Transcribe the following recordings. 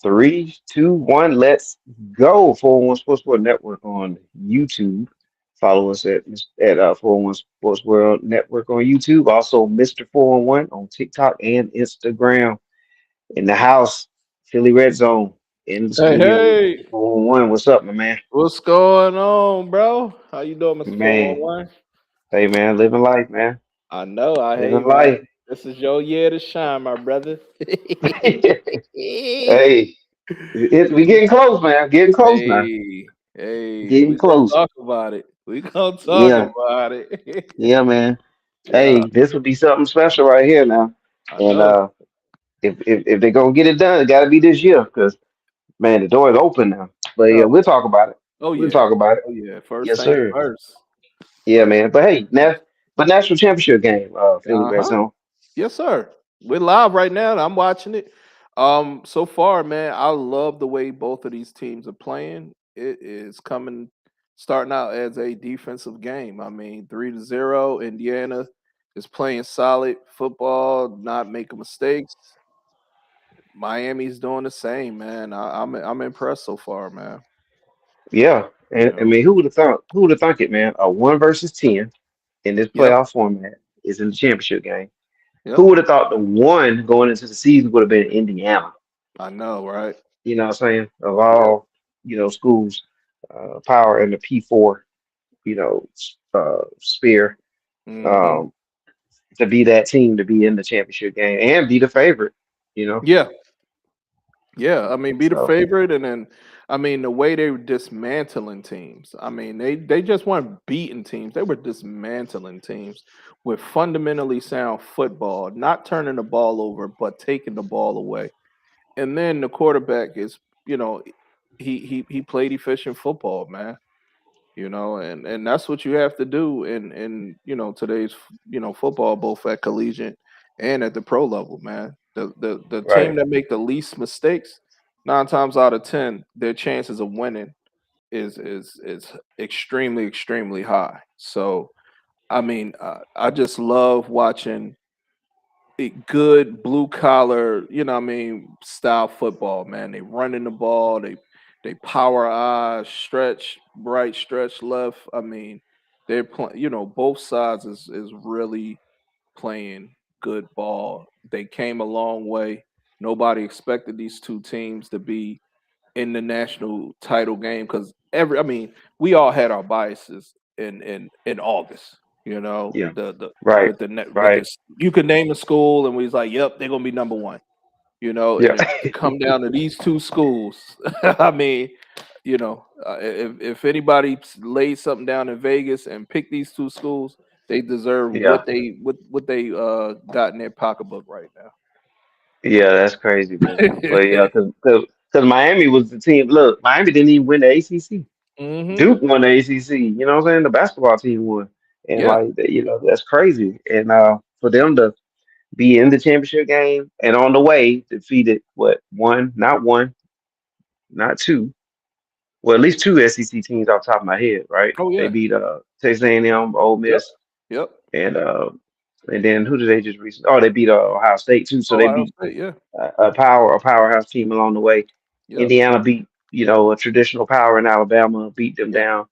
Three, two, one, let's go. 401 Sports World Network on YouTube. Follow us at 401 Sports World Network on YouTube. Also, Mr. 411 on TikTok and Instagram. In the house, Philly Red Zone in the Hey, studio with hey, Mr. 411. What's up, my man? what's going on, bro? How you doing, Mr. Man, 411? hey man, living life, man. I know, hey, Living man. life. This is your year to shine, my brother. Hey, we getting close, man. Getting close now. Hey, hey, Getting we gonna close. talk about it. We gonna talk Yeah, about it. yeah, man. Yeah, Hey, this would be something special right here now. I And know. if they're gonna get it done, it got to be this year because man, the door is open now. But yeah, Oh, we'll talk about it. oh We'll yeah, talk about it. oh yeah. First Yes, things sir. first. Yeah, First man. But hey, things first. national championship game, Philly Uh Red huh. Zone. Yes, sir. We're live right now. I'm watching it. So far, man, I love the way both of these teams are playing. It is coming, starting out as a defensive game. I mean, 3-0. Indiana is playing solid football, not making mistakes. Miami's doing the same, man. I'm impressed so far, man. Yeah, You and I know. mean, who would have thought? Who would have thunk it, man? A 1 versus 10 in this Yep. playoff format is in the championship game. Who Yep. would have thought the one going into the season would have been Indiana? I know, right? You know what I'm saying? Of Yep. all, schools, power in the P4, sphere, Hmm. um, to be that team to be in the championship game and be the favorite, you know? Yeah. Yeah, I mean, be the So, favorite, and then, I mean, the way they were dismantling teams. I mean, they just weren't beating teams; they were dismantling teams with fundamentally sound football, not turning the ball over, but taking the ball away. And then the quarterback is, you know, he played efficient football, man. And that's what you have to do in today's football, both at collegiate and at the pro level, man. The team right. that make the least mistakes, 9 times out of 10, their chances of winning is extremely high. So I mean, I just love watching good blue collar, what I mean, style football, man. They running the ball, they power stretch right, stretch left. I mean, they're playing, both sides is really playing good ball. They came a long way. Nobody expected these two teams to be in the national title game because I mean, we all had our biases in August. Yeah. The Right. with the net with Right. this, you could name a school and we was like, yep, they're gonna be number one. Yeah. And to come down to these two schools, I mean, if anybody laid something down in Vegas and picked these two schools, they deserve Yeah. what they got in their pocketbook right Yeah, that's crazy, man. now. But yeah, because Miami was the team. Look, Miami didn't even win the ACC. Hmm. Duke won the ACC. You know what I'm saying? The basketball team won, and Yeah, like that's crazy. And for them to be in the championship game and on the way defeated what one, not two, well at least two SEC teams off the top of my head, right? oh They yeah, beat Texas A&M, Ole yep, Miss, yep. and then who did they just recently? Oh, they beat Ohio State too. So they Ohio beat State, yeah, a powerhouse team along the way. yep, Indiana beat a traditional power in Alabama, beat them yep, down.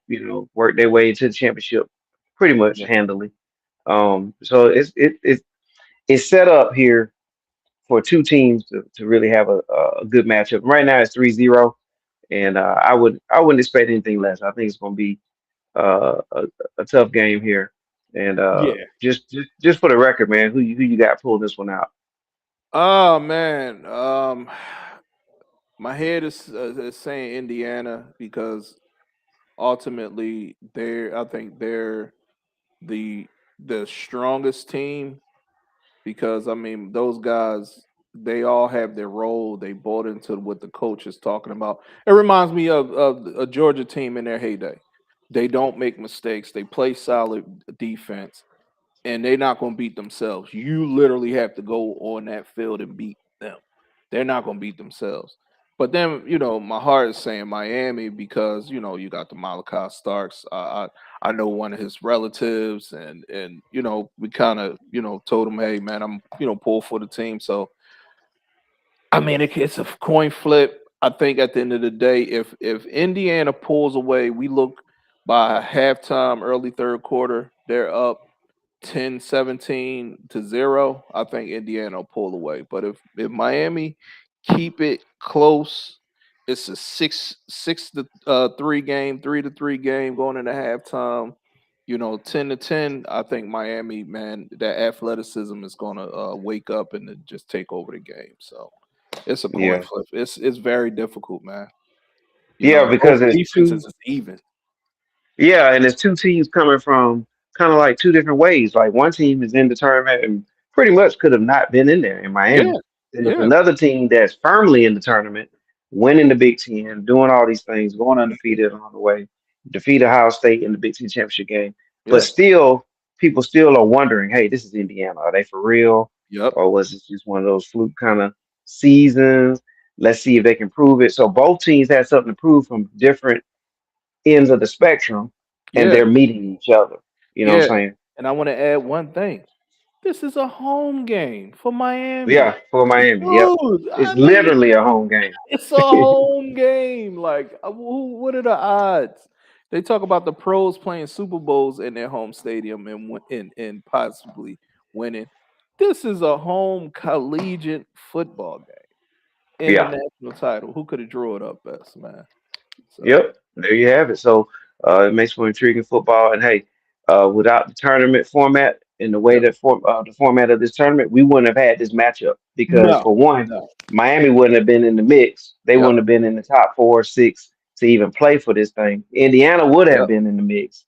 yep, Worked their way into the championship pretty much yep, handily. So it's set up here for two teams to really have a good matchup. Right now it's 3-0, and I wouldn't expect anything less. I think it's going to be a tough game here. And yeah. just for the record, man, who you got pulling this one out? Oh man, my head is saying Indiana because ultimately I think they're the the strongest team because I mean those guys they all have their role. They bought into what the coach is talking about. It reminds me of a Georgia team in their heyday. They don't make mistakes. They play solid defense, and they're not going to beat themselves. You literally have to go on that field and beat them. They're not going to beat themselves. But then, my heart is saying Miami because you got the Malachi Starks. I know one of his relatives, and we kind of told him, hey man, I'm pull for the team. So I mean, it's a coin flip. I think at the end of the day, if Indiana pulls away, we look by halftime, early third quarter, they're up 10-17 to 0. I think Indiana will pull away. But if Miami keep it close, it's a 6-3 game, 3-3 game going into halftime. 10-10. I think Miami, man, that athleticism is gonna wake up and then just take over the game. So it's a coin Yeah. flip. It's very difficult, man. Yeah, And both because it's two. defenses is even. Yeah, and it's two teams coming from kind of like two different ways. Like one team is in the tournament and pretty much could have not been in there in Miami. Yeah, And there's yeah, another team that's firmly in the tournament, winning the Big Ten, doing all these things, going undefeated on the way, defeat Ohio State in the Big Ten championship game. But yeah. still, people still are wondering, hey, this is Indiana. Are they for real? Yep. Or was this just one of those fluke kind of seasons? Let's see if they can prove it. So both teams had something to prove from different ends of the spectrum and Yeah. they're meeting each other. You know what Yeah, I'm saying? and I want to add one thing. This is a home game for Miami. Yeah, for Miami. Yep. Dude, It's I mean, literally a home game. it's a home game. Like, what are the odds? They talk about the pros playing Super Bowls in their home stadium and and possibly winning. This is a home collegiate football game in the Yeah. national title. Who could have drew it up best, man? So, Yep, there you have it. So it makes for intriguing football. And hey, without the tournament format and the way yep. that the format of this tournament, we wouldn't have had this matchup because No, for one, no. Miami wouldn't have been in the mix. They Yep, wouldn't have been in the top four, six to even play for this thing. Indiana would have yep. been in the mix.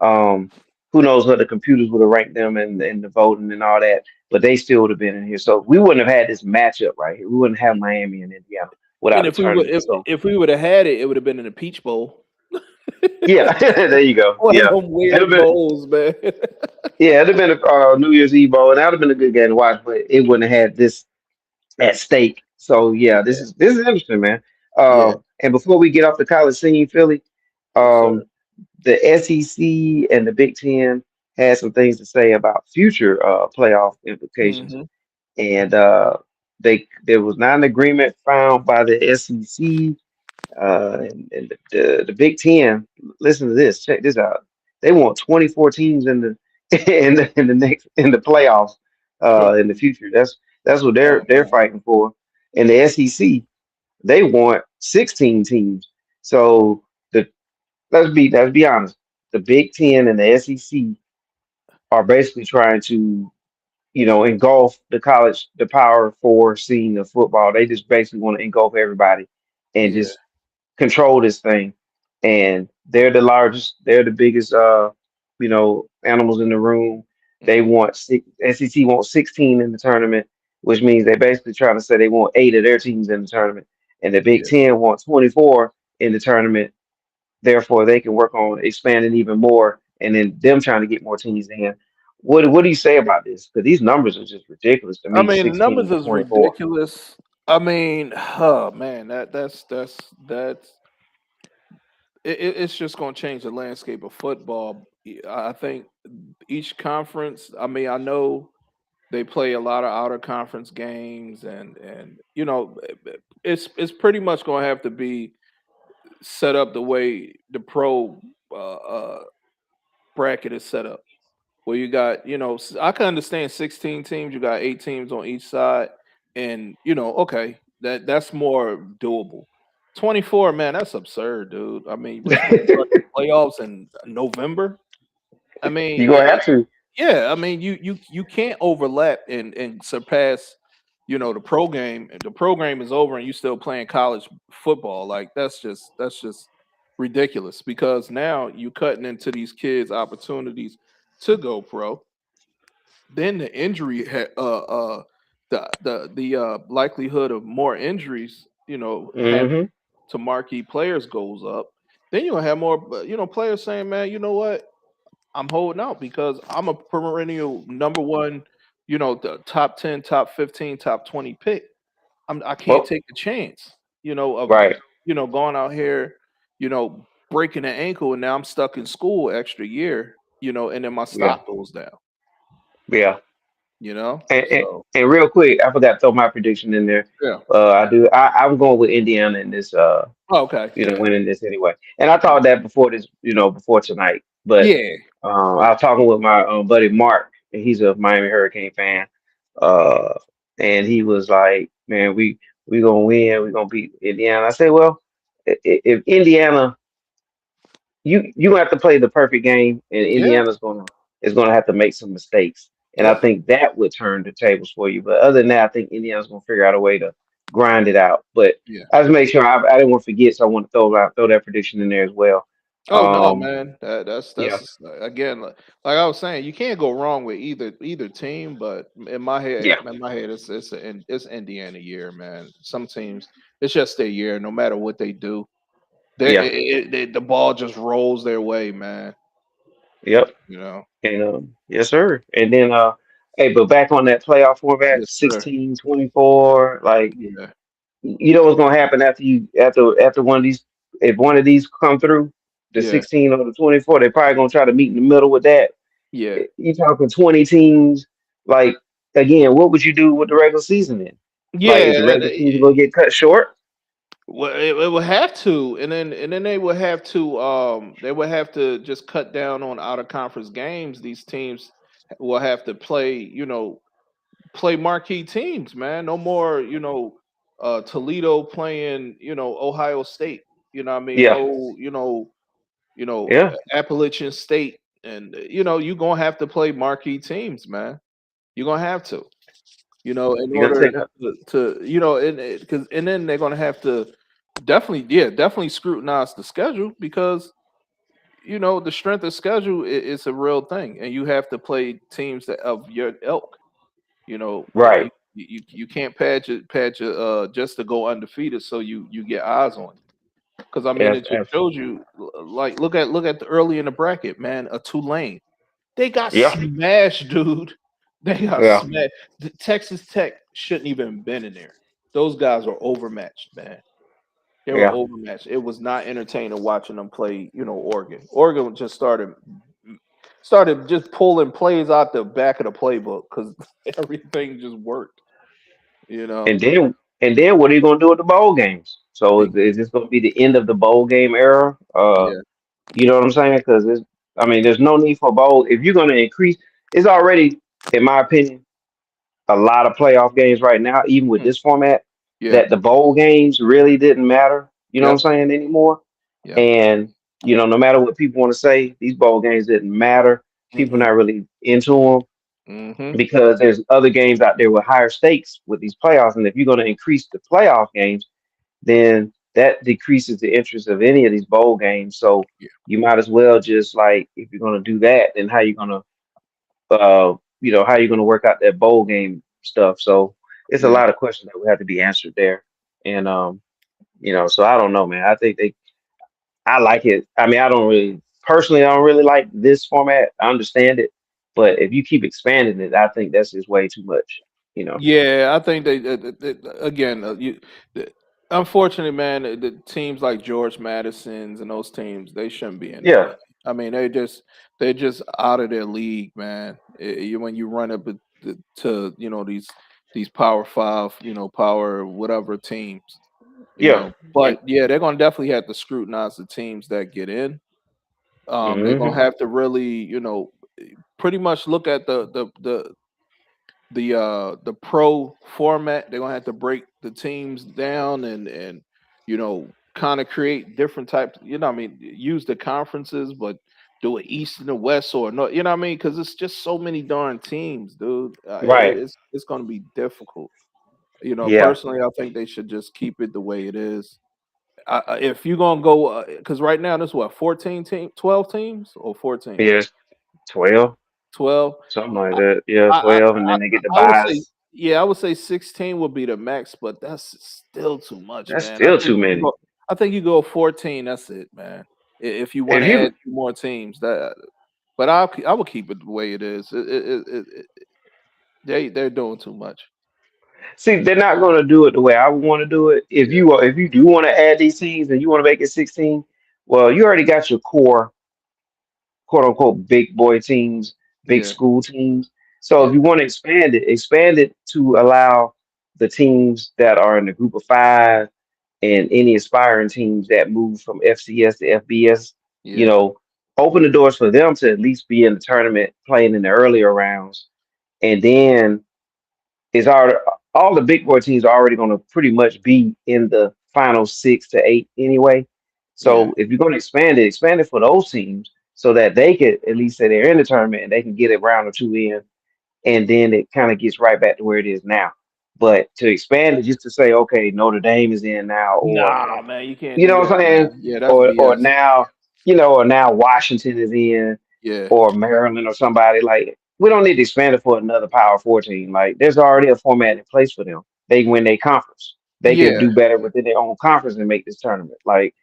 Um, who knows what the computers would have ranked them and the voting and all that, but they still would have been in here. So we wouldn't have had this matchup right here. We wouldn't have Miami and Indiana And without the if we would tournament. So if we would have had it, it would have been in the Peach Bowl. yeah, there you go. One of Yeah, them it'd have weird been bowls, man. yeah, it'd have been a New Year's Eve bowl, and that'd have been a good game to watch, but it wouldn't have had this at stake. So yeah, Yeah, this is interesting, man. yeah, And before we get off the college scene, Philly, yes, sir. um, the SEC and the Big Ten had some things to say about future playoff implications, Hmm. and there was not an agreement found by the SEC and the Big Ten. Listen to this. Check this out. They want 24 teams in the in the next in the playoffs in the future. That's what Oh they're man, fighting for. And the SEC, they want 16 teams. So the let's be honest. The Big Ten and the SEC are basically trying to engulf the power four scene of football. They just basically want to engulf everybody and yeah, just control this thing. And they're the largest, they're the biggest animals in the room. They hmm, want SEC wants 16 in the tournament, which means they basically trying to say they want 8 of their teams in the tournament. And the Big yeah. Ten wants 24 in the tournament. Therefore, they can work on expanding even more and then them trying to get more teams in. What do you say about this? Because these numbers are just ridiculous to I me, mean, the 16 numbers and is 24. ridiculous. I mean, oh man, that's it's just going to change the landscape of football. I think each conference. I mean, I know they play a lot of outer conference games, and it's pretty much going to have to be set up the way the pro bracket is set up, where you got, I can understand 16 teams, you got 8 teams on each side, and okay, that's more doable. 24, man, that's absurd, dude. I mean, what you gonna start the playoffs in November? I mean, You're gonna have to. yeah, I mean, you can't overlap and surpass, the pro game. The program is over, and you still playing college football. Like that's just ridiculous because now you cutting into these kids' opportunities to go pro. Then the injury, the likelihood of more injuries, happen Hmm. to marquee players goes up. Then you'll have more, players saying, "Man, you know what? I'm holding out because I'm a perennial number one, the top 10, top 15, top 20 pick. I can't Well, take the chance, of right. going out here, breaking an ankle, and now I'm stuck in school extra year, and then my Yeah. stock goes down. Yeah. You know, And, and, so and real quick, I forgot to throw my prediction in there. yeah. I'm going with Indiana in this. Oh, okay, yeah, Winning this anyway. And I thought that before this, before tonight. But yeah, I was talking with my buddy Mark, and he's a Miami Hurricane fan. Uh, and he was like, "Man, we gonna win. We gonna beat Indiana." I said, "Well, if Indiana, you have to play the perfect game, and yeah, Indiana's gonna have to make some mistakes, and I yep, think that would turn the tables for you. But other than that, I think Indiana's gonna figure out a way to grind it out. But yeah. I just make sure I didn't want to forget, so I want to throw that prediction in there as well. Oh no, Um, man. yeah, Again, like I was saying, you can't go wrong with either team. But yeah, in my head, it's Indiana year, man. Some teams, it's just their year. No matter what they do, yeah, the ball just rolls their way, man. yep, You know. and yes, sir. And then hey, but back on that playoff format, Yes, sir. 16-24, like. Yeah, You know what's gonna happen after one of these, if one of these come through, the yeah, 16 or the 24, they're probably gonna try to meet in the middle with that. yeah, You talking 20 teams, like again, what would you do with the regular season then? Like is the yeah. regular season gonna get cut short? Well, it would have to, and then they would have to just cut down on out of conference games. These teams will have to play, play marquee teams, man. No more, Toledo playing, Ohio State. You know what I mean? Yeah, No, yeah. Appalachian State, and you're gonna have to play marquee teams, man. You're gonna have to, in You're gonna order take a to and then they're gonna have to definitely, yeah, definitely scrutinize the schedule because the strength of schedule is a real thing, and you have to play teams that of your ilk. right. You can't patch it just to go undefeated, so you get eyes on you. Because I mean, Yes, it just shows absolutely. you, like, look at the early in the bracket, man. A Tulane, they got Yeah, smashed, dude. They got yeah, smashed. The Texas Tech shouldn't even been in there. Those guys are overmatched, man. They were yeah. overmatched. It was not entertaining watching them play. Oregon. Oregon just started just pulling plays out the back of the playbook because everything just worked. You know. And then what are you gonna do with the bowl games? So Ex- is this gonna be the end of the bowl game era? Yeah. You know what I'm saying? Because I mean, there's no need for bowl. If you're going to increase, it's already, in my opinion, a lot of playoff games right now, even with Hmm. this format, Yeah. that the bowl games really didn't matter. You know what I'm Yep. saying anymore? Yep. And no matter what people want to say, these bowl games didn't matter. People Mm-mm. not really into them Mm-hmm. because there's other games out there with higher stakes with these playoffs. And if you're going to increase the playoff games, then that decreases the interest of any of these bowl games. So Yeah. you might as well just like if you're gonna do that, then how you gonna work out that bowl game stuff. So it's a Yeah. lot of questions that will have to be answered there. And so I don't know, man. I like it. I mean, I don't really like this format. I understand it, but if you keep expanding it, I think that's just way too much. You know. Yeah, I think again, the, unfortunately, man, the teams like George Madison's and those teams, they shouldn't be in the Yeah. game. I mean, they're just out of their league, man. When you run up to these Power Five, Power whatever teams, Yeah. Yeah. But yeah, they're gonna definitely have to scrutinize the teams that get in. They're gonna Hmm. have to really, pretty much look at the pro format. They're gonna have to break the teams down and kind of create different types. I mean, use the conferences, but do it East and the West or no. You know what I mean? Because it's just so many darn teams, dude. Right. It's gonna be difficult. Yeah. Personally, I think they should just keep it the way it is. If you're gonna go, because right now this what 12 teams or 14, Yes. 12. 12. Something like that. Yeah, I, 12, and I then they get the I would say, buys. yeah, I would say 16 would be the max, but that's still too much, That's man. still too many. I think you go 14. That's it, man. If you want If to add you two more teams, but I would keep it the way it is. They're doing too much. see, they're not going to do it the way I would want to do it. Yeah, If you do want to add these teams and you want to make it 16, well, you already got your core, quote unquote, big boy teams, big yeah, school teams. So if Yeah, you want to expand it to allow the teams that are in the group of five and any aspiring teams that move from FCS to FBS, you yeah, know, open the doors for them to at least be in the tournament, playing in the earlier rounds, and then is all the big boy teams are already going to pretty much be in the final 6 to 8 anyway. yeah, So if you're going to expand it for those teams so that they could at least say they're in the tournament and they can get a round or two in, and then it kind of gets right back to where it is now. But to expand it just to say, okay, Notre Dame is in now, or nah, man, you can't you do know what that, I'm saying? man. Yeah, that's Or BS. now, or now Washington is in, Yeah, or Maryland or somebody like we don't need to expand it for another Power 14. Like there's already a format in place for them. They win their conference. They can yeah. do better within their own conference and make this tournament. Like,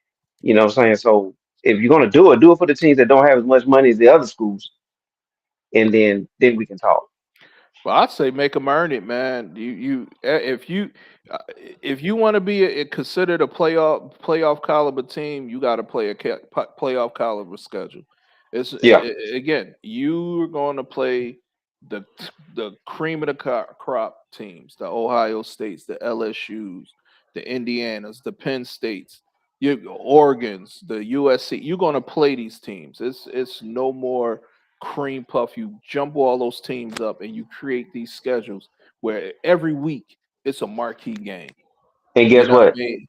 you know what I'm saying? So if you're gonna do it for the teams that don't have as much money as the other schools, and then we can talk. Well, I'd say make them earn it, man. Uh, if you want to be considered a playoff caliber team, you got to play a playoff caliber schedule. Yeah. Again, you're going to play the the cream of the crop teams, the Ohio States, the LSU's, the Indianas, the Penn States, you Oregon's, the USC. You're going to play these teams. It's no more cream puff. You jump all those teams up and you create these schedules where every week it's a marquee game. And You guess know what I what? mean?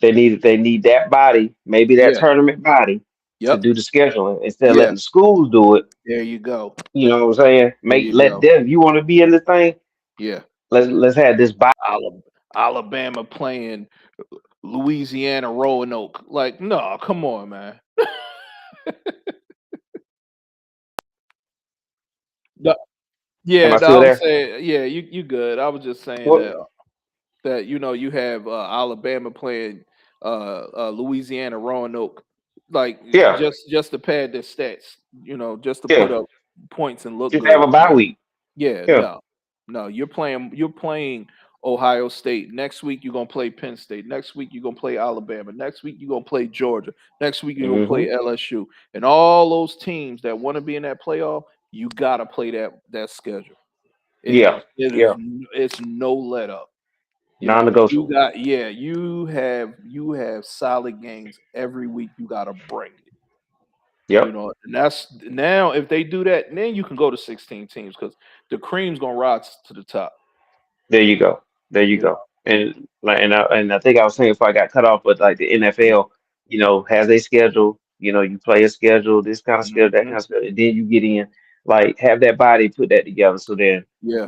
They need that body, maybe that Yeah. tournament body, to Yep. do the scheduling instead of Yeah. letting the schools do it. There you go. You know what I'm saying? There Make you let go. them. You want to be in the thing? Yeah. Let's have this body. Alabama playing Louisiana Roanoke. Like, no, come on, man. No, Am yeah, I no, still I was there? saying, yeah, you good. I was just saying Well, that you have Alabama playing Louisiana Roanoke, like yeah, just to pad their stats, just to put yeah. up points and look Just have good. a bye week. Yeah, Yeah. no, you're playing Ohio State. Next week you're gonna play Penn State. Next week you're gonna play Alabama. Next week you're gonna play Georgia. Next week you're gonna Hmm. play LSU. And all those teams that want to be in that playoff, you gotta play that schedule. It Yeah. is it is Yeah. it's no let up. You Non-negotiable. got yeah, you have solid games every week. You gotta bring it. Yep. And that's now if they do that, then you can go to 16 teams because the cream's gonna rise to the top. There you go. There you You know, go. And like, and I think I was saying before I got cut off, but like the yeah, NFL, has a schedule. You play a schedule, this kind of schedule, that hmm, kind of schedule, and then you get in, like, have that body put that together. So then, yeah,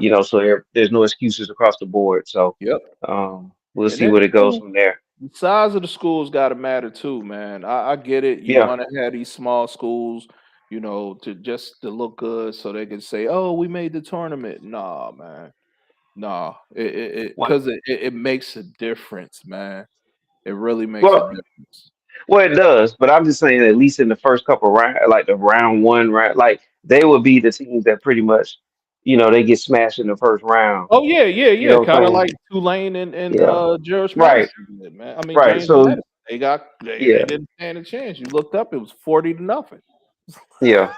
there's no excuses across the board. So, yep. we'll And see then where it goes too, from there. the size of the schools got to matter too, man. I get it. You Yeah. want to have these small schools, to look good, so they can say, "Oh, we made the tournament." Nah, man. Nah, What? it makes a difference, man. It really makes a Well, difference. it does, but I'm just saying, at least in the first couple round, like the round one, round, like they would be the teams that pretty much, they get smashed in the first round. Oh yeah, yeah, You yeah. know what Kind of I'm like saying? Tulane and Yeah. James Right. Madison did, man. I mean Right. James So Madison. They yeah. didn't stand a chance. You looked up, it was 40-0. Yeah.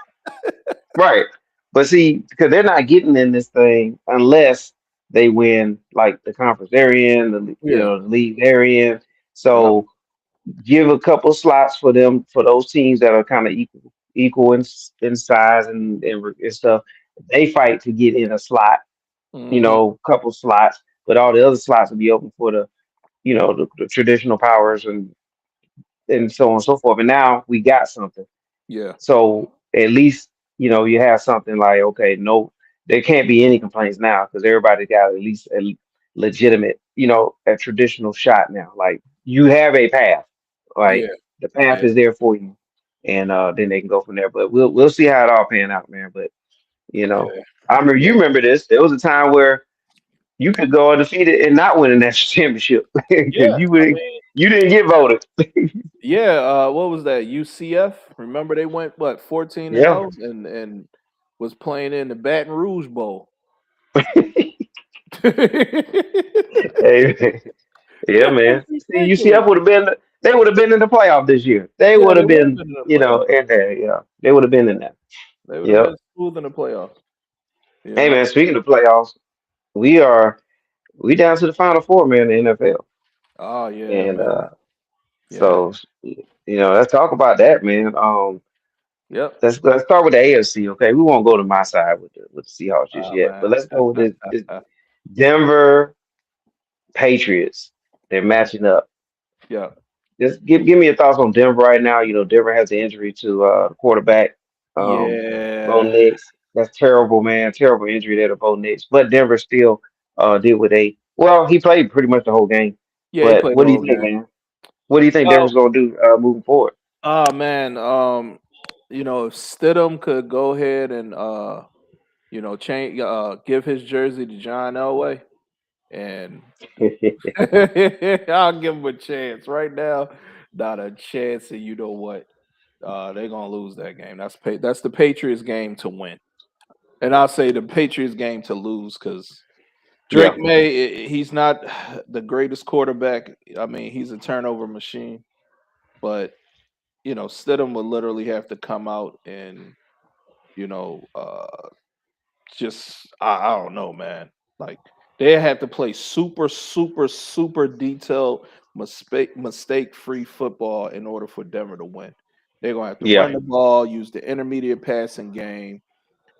Right. But see, because they're not getting in this thing unless they win like the conference they're in, Yeah. the league they're in. Yep. So give a couple slots for them for those teams that are kind of equal in size and stuff. They fight to get in a slot, Hmm. couple slots, but all the other slots will be open for the traditional powers and so on and so forth. And now we got something. Yeah. So at least you have something like, okay, no, there can't be any complaints now because everybody got at least a legitimate, a traditional shot now. Like you have a path, Yeah. like the path Yeah. is there for you, and then they can go from there. But we'll see how it all pan out, man. But you know, Yeah. I remember you Yeah. remember this. There was a time where you could go undefeated and not win a national championship because Yeah. I mean, you didn't get voted. yeah. What was that? UCF. Remember they went what 14 and Yeah. 0 and was playing in the Baton Rouge Bowl. Hey, yeah, man. That's See, ridiculous. UCF would have been. They would have been in the playoff this year. They Yeah, would they have would have been, been in the playoff. in there. Yeah, they would have been in there. They would have Yep. been smooth in the playoffs. You Hey man, know. speaking of playoffs, we are we down to the final four, man, in the NFL. Oh yeah, And man. Yeah. so let's talk about that, man. Yep. Let's start with the AFC, okay? We won't go to my side with the Seahawks just Oh yet, but man. let's go with this Denver Patriots. They're matching up. Yeah. Just give me your thoughts on Denver right now. You know, Denver has the injury to the quarterback, Bo Yeah. Nix. That's terrible, man. Terrible injury there to Bo Nix. But Denver still did what they well, he played pretty much the whole game. Yeah, he But played the what do you whole think, game. man? What do you think Oh, Denver's gonna do moving forward? man. If Stidham could go ahead and change give his jersey to John Elway and I'll give him a chance. Right now, not a chance, and you know what? They're gonna lose that game. That's the Patriots game to win. And I'll say the Patriots game to lose because Yeah, Drake May, he's not the greatest quarterback. I mean, he's a turnover machine, but Stidham would literally have to come out and you know, just I don't know, man. Like they have to play super, super, super detailed, mistake free football in order for Denver to win. They're gonna have to yeah. run the ball, use the intermediate passing game.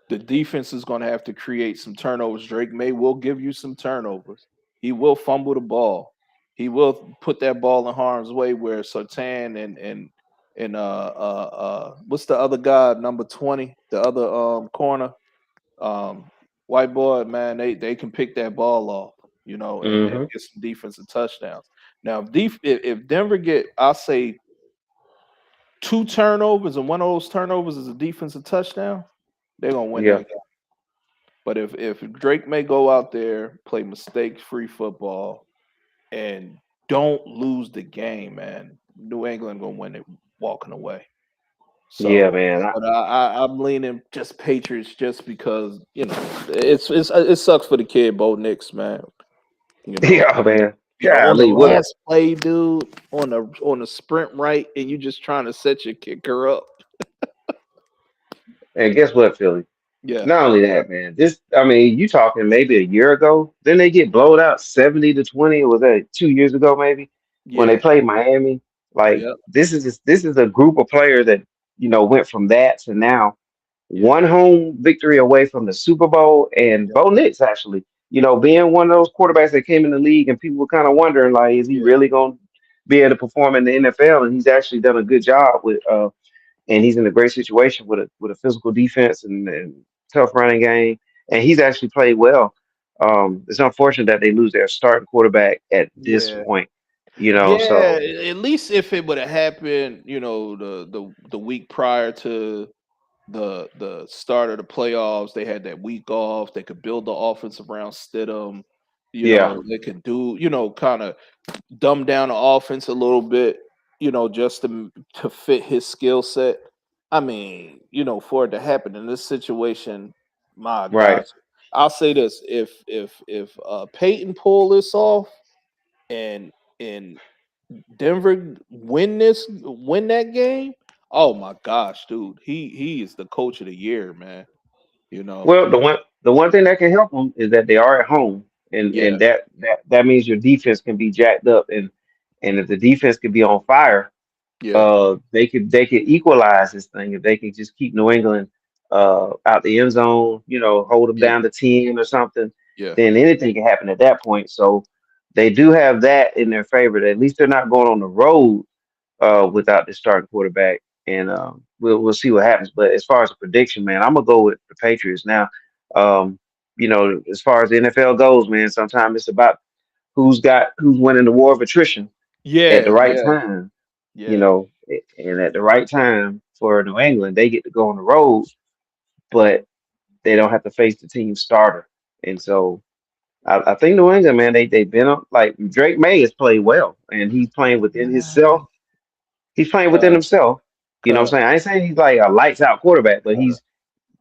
The defense is going to have to create some turnovers. Drake May will give you some turnovers. He will fumble the ball. He will put that ball in harm's way where Sertan and what's the other guy, number 20, the other corner, um white boy, man, they can pick that ball off, and Hmm. get some defensive touchdowns. Now if Denver get, I'll say, two turnovers and one of those turnovers is a defensive touchdown, they're gonna win Yeah. that. But if Drake may go out there, play mistake free football, and don't lose the game, man, New England gonna win it walking away. Yeah, So, man. but I'm leaning just Patriots just because it sucks for the kid Bo Nix, man. You know, Yeah, man. on the Golly, what? last play, dude, on the sprint right, and you just trying to set your kicker up. And guess what, Philly? Yeah, Not only that, man. I mean, you talking maybe a year ago. Then they get blowed out 70-20. Or was that 2 years ago, maybe, when they yeah, played Miami? Like yeah, this is a group of players that went from that to now yeah, one home victory away from the Super Bowl. And yeah, Bo Nix actually, being one of those quarterbacks that came in the league, and people were kind of wondering, like, is he yeah, really going to be able to perform in the NFL? And he's actually done a good job with and he's in a great situation with a physical defense and tough running game, and he's actually played well. It's unfortunate that they lose their starting quarterback at this yeah. point, Yeah, So at least if it would have happened, the week prior to the start of the playoffs, they had that week off. They could build the offense around Stidham. yeah, They could do, kind of dumb down the offense a little bit, just to fit his skill set. I mean, for it to happen in this situation, my right. gosh. I'll say this: if Peyton pull this off and and Denver win that game, oh my gosh, dude, he is the coach of the year, man. You know, Well, the one thing that can help them is that they are at home, and yeah, and that means your defense can be jacked up, and if the defense can be on fire, yeah, they could equalize this thing if they can just keep New England out the end zone, hold them yeah, down to 10 or something, yeah, then anything can happen at that point. So they do have that in their favor. At least they're not going on the road without the starting quarterback, and we'll see what happens. But as far as a prediction, man, I'm gonna go with the Patriots now. Um, as far as the NFL goes, man, sometimes it's about who's winning the war of attrition at the yeah, right yeah, time, yeah, and at the right time for New England, they get to go on the road, but they don't have to face the team starter. And so I think New England, man, they've been like Drake May has played well, and he's playing within himself. He's playing within cut, himself. You know what cut, I'm saying? I ain't saying he's like a lights out quarterback, but cut.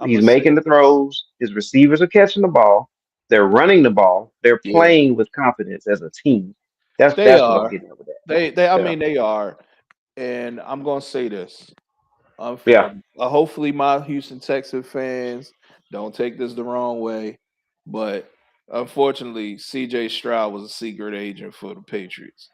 I'm he's gonna say making the throws. His receivers are catching the ball. They're running the ball. They're yeah, playing with confidence as a team. That's they that's what I'm are. getting at with that. I Yeah. mean, they are. And I'm gonna say this. Yeah. Hopefully, my Houston Texas fans Don't take this the wrong way, but unfortunately, C.J. Stroud was a secret agent for the Patriots.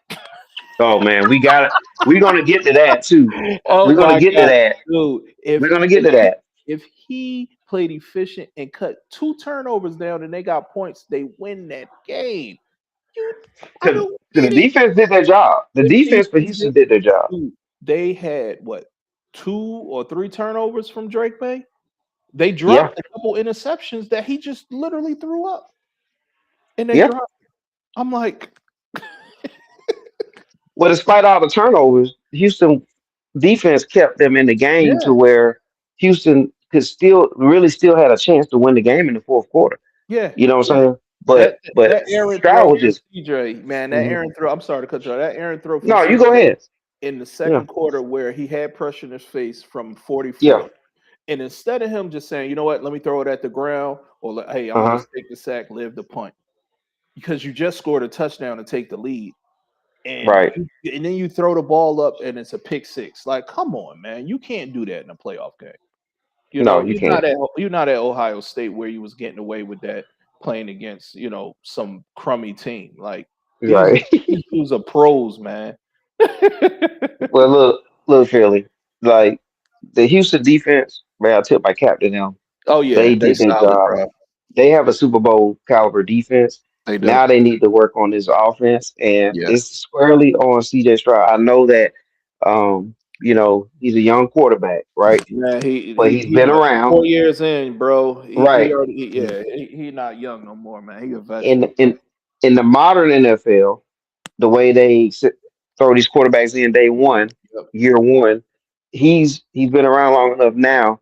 Oh man, we got it. We're gonna get to that too. Oh We're gonna my get to God, that. dude! We're gonna get to that. If he played efficient and cut two turnovers down, and they got points, they win that game. You, I Because don't the get it. defense did their job. The The defense for defense Houston did their job. they had what, two or three turnovers from Drake May. They Yeah, dropped a couple interceptions that he just literally threw up, and they yeah. dropped. I'm like, Well, despite all the turnovers, Houston defense kept them in the game to yeah, where Houston could still really still had a chance to win the game in the fourth quarter. yeah, You know what I'm yeah. saying? That But that Aaron throw, Stroud was just CJ, man, that mhm. Aaron throw. I'm sorry to cut you off. That Aaron throw from No, you CJ go ahead. in the Yeah, second quarter where he had pressure in his face from yeah. 44. And instead of him just saying, you know what, let me throw it at the ground, or hey, I'm gonna Uh-huh. just take the sack, live the punt, because you just scored a touchdown to take the lead, Right. and then you throw the ball up and it's a pick six. Like, come on, man, you can't do that in a playoff game. You No, know, you can't. you're not at Ohio State where you was getting away with that playing against some crummy team. Like these Right. these dudes are pros, man. Well, look, Philly. Like the Houston defense, man, I tip my cap to them. Oh yeah, They they did their solid, job. bro. They have a Super Bowl caliber defense. They do. Now they need to work on this offense, and Yeah. it's squarely on CJ Stroud. I know that, he's a young quarterback, right? Man, But he's he been what, around, 4 years in, bro. He right? already yeah, he not young no more, man. He a In veteran. in in the modern NFL, the way they throw these quarterbacks in day one, Yep. year one, he's been around long enough now,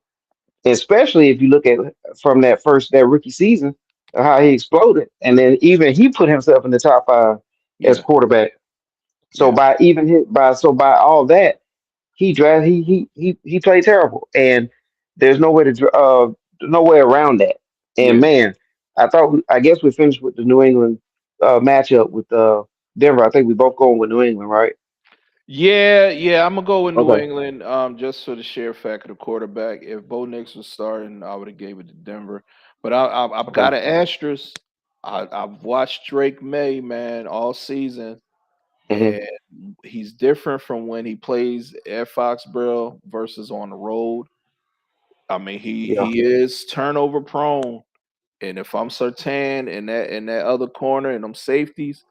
especially if you look at from that rookie season, how he exploded, and then even he put himself in the top five as Yeah, quarterback. So yeah, by all that, he played terrible, and there's no way around that. And yeah. man, I guess we finished with the New England matchup with Denver. I think we both going with New England, right? Yeah, yeah, I'm gonna go with New Okay. England. Just for the sheer fact of the quarterback. If Bo Nix was starting, I would have gave it to Denver. But I've Okay. got an asterisk. I've watched Drake May, man, all season, Hmm. and he's different from when he plays at Foxborough versus on the road. I mean, Yeah. he is turnover prone, and if I'm Sertan in that other corner and them safeties,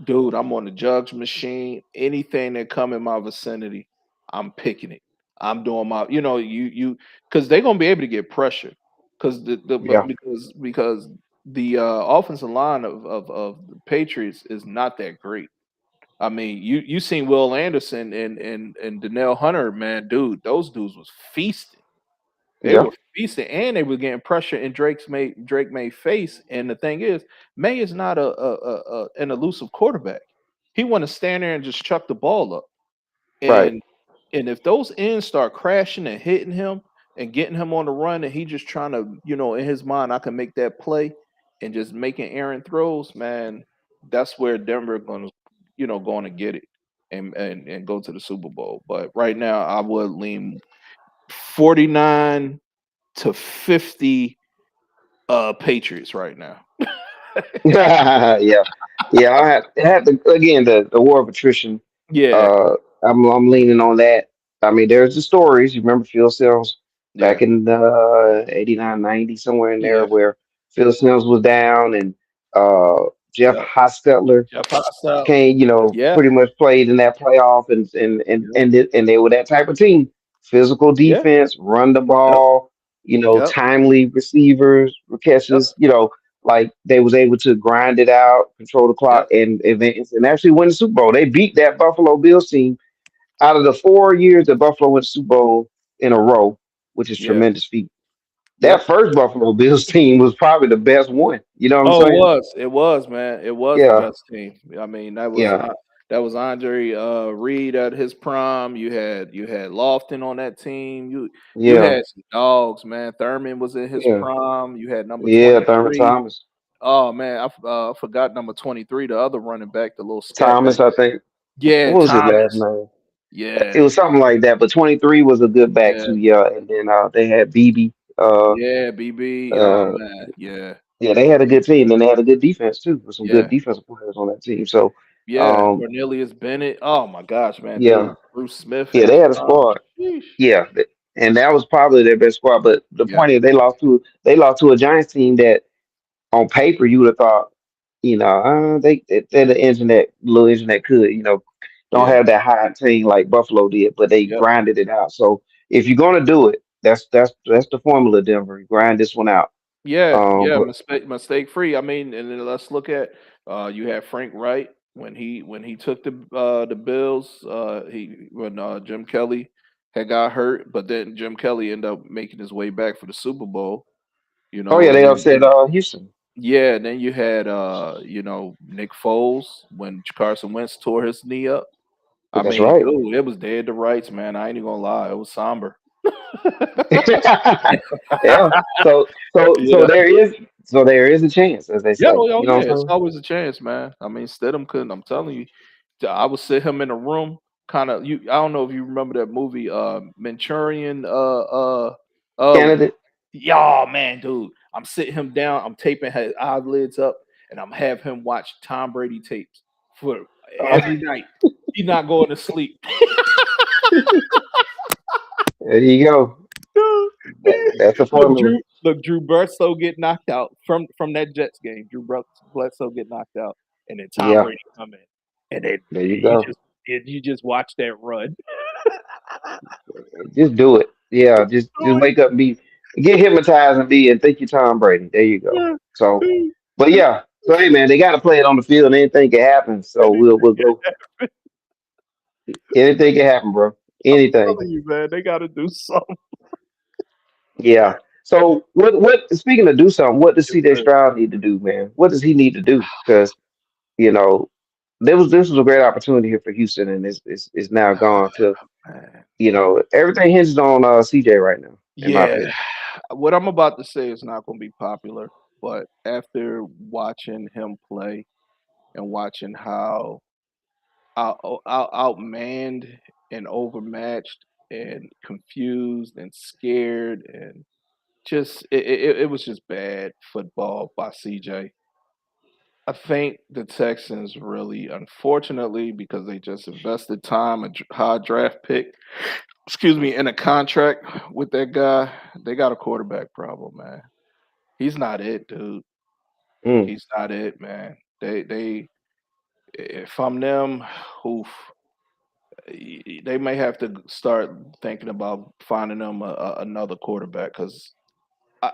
dude, I'm on the jugs machine. Anything that come in my vicinity, I'm picking it. I'm doing my, because they're gonna be able to get pressure, because Yeah. because the offensive line of the Patriots is not that great. I mean, you seen Will Anderson and Danielle Hunter, man, dude, those dudes was feasting. They Yeah. were feasting, and they were getting pressure in Drake May face. And the thing is, May is not an elusive quarterback. He want to stand there and just chuck the ball up. Right. And if those ends start crashing and hitting him and getting him on the run, and he just trying to, in his mind, I can make that play and just making errant throws, man. That's where Denver going to get it and go to the Super Bowl. But right now, I would lean 49 to 50 Patriots right now. Yeah, yeah. I have to again the war of attrition. Yeah, Uh, I'm leaning on that. I mean, there's the stories. You remember Phil Sims back yeah, in 89, 90, somewhere in there yeah, where Phil Sims was down and Jeff yeah. Hostetler Jeff Hostile. came, Yeah, pretty much played in that playoff yeah, and they were that type of team. Physical yeah, defense, run the yep, ball, yep, timely receivers, yep, catches, like they was able to grind it out, control the clock, yep, and advance and actually win the Super Bowl. They beat that Buffalo Bills team out of the 4 years that Buffalo went to Super Bowl in a row, which is yeah, tremendous feat. That yep. first Buffalo Bills team was probably the best one. You know what I'm Oh, saying? it was, man. It was the Yeah, best team. I mean, yeah, that was Andre Reed at his prime. You had Lofton on that team. You yeah, had some dogs, man. Thurman was in his yeah, prime. You had number yeah. Thurman 23. Thomas. Oh man, I forgot number 23, the other running back, the little scat back. Thomas, I think. Yeah, What was his last Thomas. name? It Yeah, was something like that. But 23 was a good back yeah, too. Yeah, and then they had BB. Yeah, BB. Oh Uh, man, yeah, yeah, they had a good team and they had a good defense too, with some good yeah, defensive players on that team. So, yeah. um, Cornelius Bennett. Oh my gosh, man, yeah, dude. Bruce Smith yeah, at they the had a time. squad. Sheesh. Yeah, and that was probably their best squad. But the Yeah, point is, they lost to a Giants team that on paper you would have thought, they're the internet, little internet could, don't yeah, have that high team like Buffalo did, but they yep. grinded it out. So if you're gonna do it, that's the formula, Denver. Grind this one out. Yeah, yeah, But mistake free. I mean, and then let's look at you had Frank Wright when he took the Bills, he when Jim Kelly had got hurt, but then Jim Kelly ended up making his way back for the Super Bowl, oh yeah, and they then upset Houston. yeah, and then you had Nick Foles when Carson Wentz tore his knee up. I That's mean, right. dude, it was dead to rights, man. I ain't even gonna lie, it was somber. Yeah. So Yeah. there is a chance, as they Yeah, say. oh You know yeah, what it's I'm saying? always a chance, man. I mean, Stidham couldn't. I'm telling you, I would sit him in a room, kind of. I don't know if you remember that movie, Manchurian. Uh, Candidate. yeah, man, dude. I'm sitting him down. I'm taping his eyelids up, and I'm have him watch Tom Brady tapes for Oh, every night. He's not going to sleep. there you go. That's the Look, formula. Drew Bledsoe get knocked out from that Jets game. Bledsoe get knocked out, and then Tom Yeah. Brady come in, and then There you you go. just watch that run. Just do it. Yeah. Just wake up and get hypnotized and think you're Tom Brady. There you go. So, but yeah. So hey man, they got to play it on the field. Anything can happen. So we'll go. Anything can happen, bro. I'm Anything. telling you, man, they got to do something. Yeah. So what? Speaking of do something, what does Yes, CJ sir. Stroud need to do, man? What does he need to do? Because you know, this was a great opportunity here for Houston, and it's now gone to Man. everything hinges on CJ right now, in my Yeah, opinion. what I'm about to say is not going to be popular, but after watching him play and watching how outmanned and overmatched and confused and scared and just it was just bad football by CJ. I think the Texans really, unfortunately, because they just invested time, high draft pick, excuse me, in a contract with that guy, they got a quarterback problem, man. He's not it, dude. Mm, He's not it, man. They if I'm them, oof, they may have to start thinking about finding them another quarterback because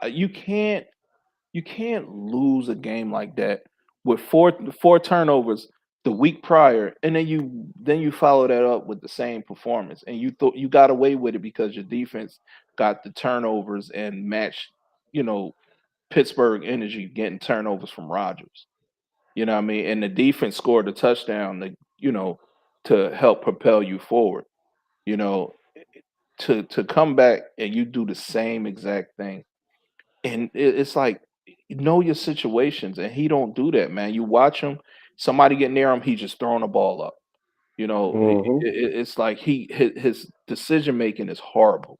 you can't lose a game like that with four turnovers the week prior, and then you follow that up with the same performance, and you thought you got away with it because your defense got the turnovers and matched, you know, Pittsburgh energy getting turnovers from Rodgers. You know what I mean? And the defense scored a touchdown to help propel you forward. You know, to come back and you do the same exact thing, and it's like know your situations, and he don't do that, man. You watch him, somebody get near him, he just throwing the ball up. hmm It's like his decision making is horrible.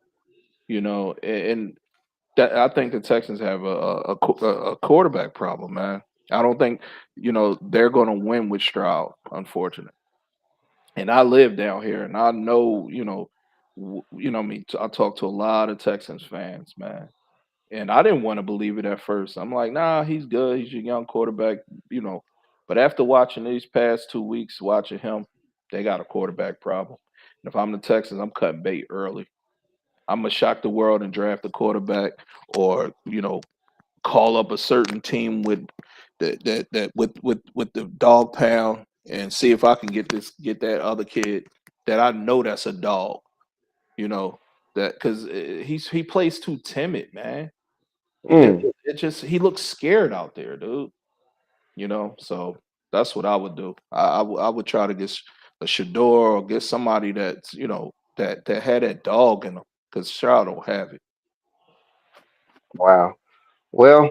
And that I think the Texans have a quarterback problem, man. I don't think they're going to win with Stroud, unfortunately. And I live down here, and I know, me. I talk to a lot of Texans fans, man, and I didn't want to believe it at first. I'm like, nah, he's good. He's a young quarterback, you know. But after watching these past 2 weeks, watching him, they got a quarterback problem. And if I'm the Texans, I'm cutting bait early. I'm gonna shock the world and draft a quarterback, or call up a certain team with with the dog pound and see if I can get that other kid that I know that's a dog. You know that because he plays too timid, man. Mm. It just he looks scared out there, dude. So that's what I would do. I would try to get a Shador or get somebody that's that had that dog in them because Stroud don't have it. Wow. Well,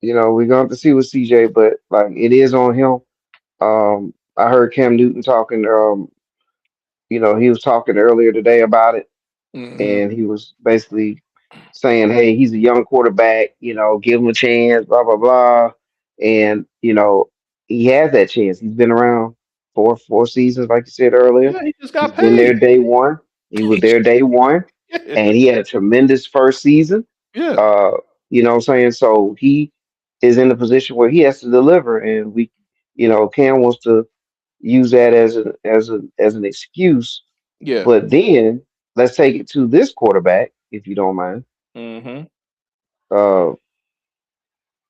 we're going to have to see with CJ, but like it is on him. I heard Cam Newton talking. He was talking earlier today about it, Hmm. and he was basically. saying, "Hey, he's a young quarterback. Give him a chance." Blah blah blah. And he has that chance. He's been around four seasons, like you said earlier. Yeah, he just He's got been there paid. day one. He was there day one, and he had a tremendous first season. Yeah, Uh, what I'm saying? So he is in a position where he has to deliver, and Cam wants to use that as an excuse. yeah. But then let's take it to this quarterback, if you don't mind. Mm-hmm. Uh,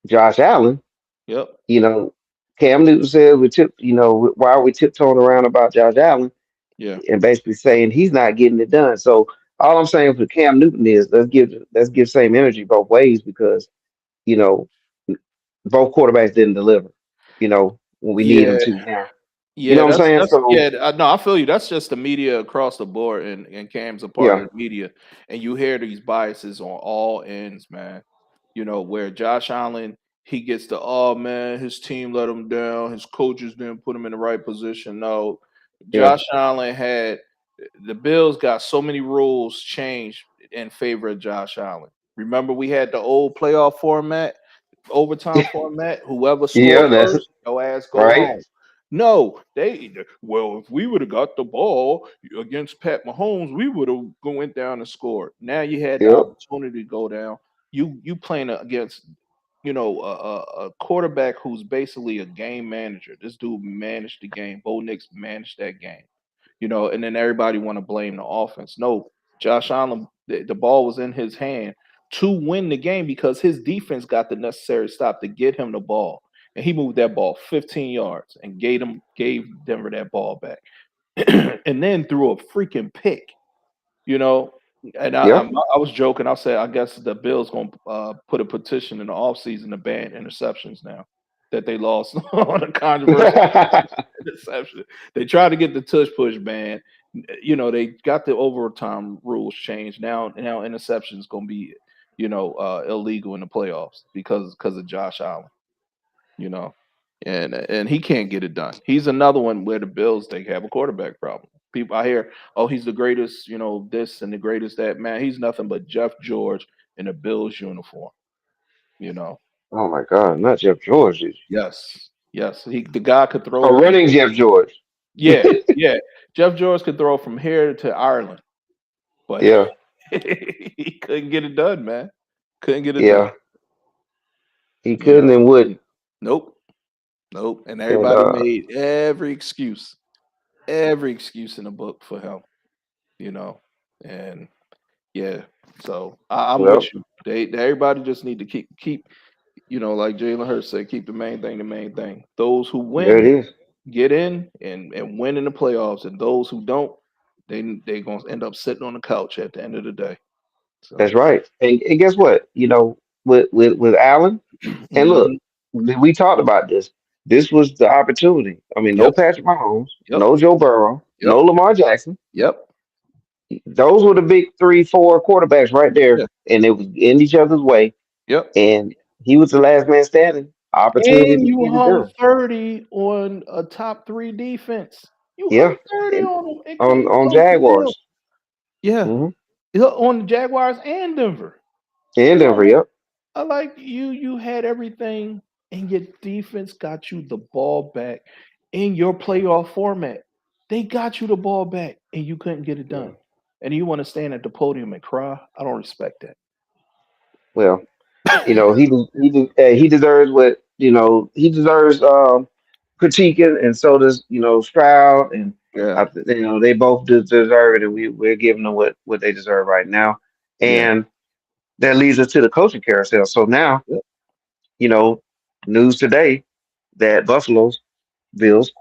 Josh Allen. Yep. You know, Cam Newton said why are we tiptoeing around about Josh Allen Yeah. and basically saying he's not getting it done. So all I'm saying for Cam Newton is let's give same energy both ways because you know both quarterbacks didn't deliver. When we need them Yeah. to now. You know Yeah, what I'm saying? that's So yeah. No, I feel you. That's just the media across the board, and Cam's a part yeah, of the media, and you hear these biases on all ends, man. Where Josh Allen, he gets the, oh man, his team let him down, his coaches didn't put him in the right position. No, yeah, Josh Allen had the Bills got so many rules changed in favor of Josh Allen. Remember, we had the old playoff format, overtime format. Whoever scored yeah. That's first, your ass go right. home. No, if we would have got the ball against Pat Mahomes, we would have went down and scored. Now you had the Yep. opportunity to go down. You playing against a quarterback who's basically a game manager. This dude managed the game. Bo Nix managed that game. And then everybody want to blame the offense. No, Josh Allen, the ball was in his hand to win the game because his defense got the necessary stop to get him the ball. And he moved that ball 15 yards and gave Denver that ball back. And then threw a freaking pick, you know. And Yeah. I was joking. I said, I guess the Bills gonna put a petition in the offseason to ban interceptions now that they lost on a controversial interception. They tried to get the tush push ban. They got the overtime rules changed. Now interceptions gonna be, illegal in the playoffs because of Josh Allen. You know, and he can't get it done. He's another one where the Bills they have a quarterback problem. People I hear, oh, he's the greatest, this and the greatest that. Man, he's nothing but Jeff George in a Bills uniform. You know. Oh my God, not Jeff George. Yes, yes. The guy could throw Oh, from running Jeff George. yeah, yeah. Jeff George could throw from here to Ireland, but Yeah, he couldn't get it done, man. Couldn't get it done. yeah. He You couldn't know. and wouldn't. Nope. Nope. And And everybody made every excuse in the book for him. You know. And yeah. So I'm with well, you. Everybody just need to keep like Jalen Hurts said, keep the main thing. Those who there it win is. get in and win in the playoffs, and those who don't, they gonna end up sitting on the couch at the end of the day. That's So, right. And guess what? With Allen, and look, mhm. we talked about this. This was the opportunity. I mean, no Yep, Patrick Mahomes, yep, no Joe Burrow, yep, no Lamar Jackson. yep, Those were the big three, four quarterbacks right there, yeah, and it was in each other's way. yep. And he was the last man standing. Opportunity And to you get it hung done. 30 on a top three defense. You hung Yeah, 30 and on them and on couldn't on close the deal. Jaguars. Yeah, Hmm. on the Jaguars and Denver. And Come Denver. on, man. Yep. I like you had everything, and your defense got you the ball back in your playoff format. They got you the ball back, and you couldn't get it Yeah. done. And you want to stand at the podium and cry? I don't respect Well, that. he deserves what he deserves critiquing, and so does Stroud, and Yeah, they both deserve it, and we're giving them what they deserve right now, yeah, and that leads us to the coaching carousel. So now yep, you know news today that Buffalo's Bills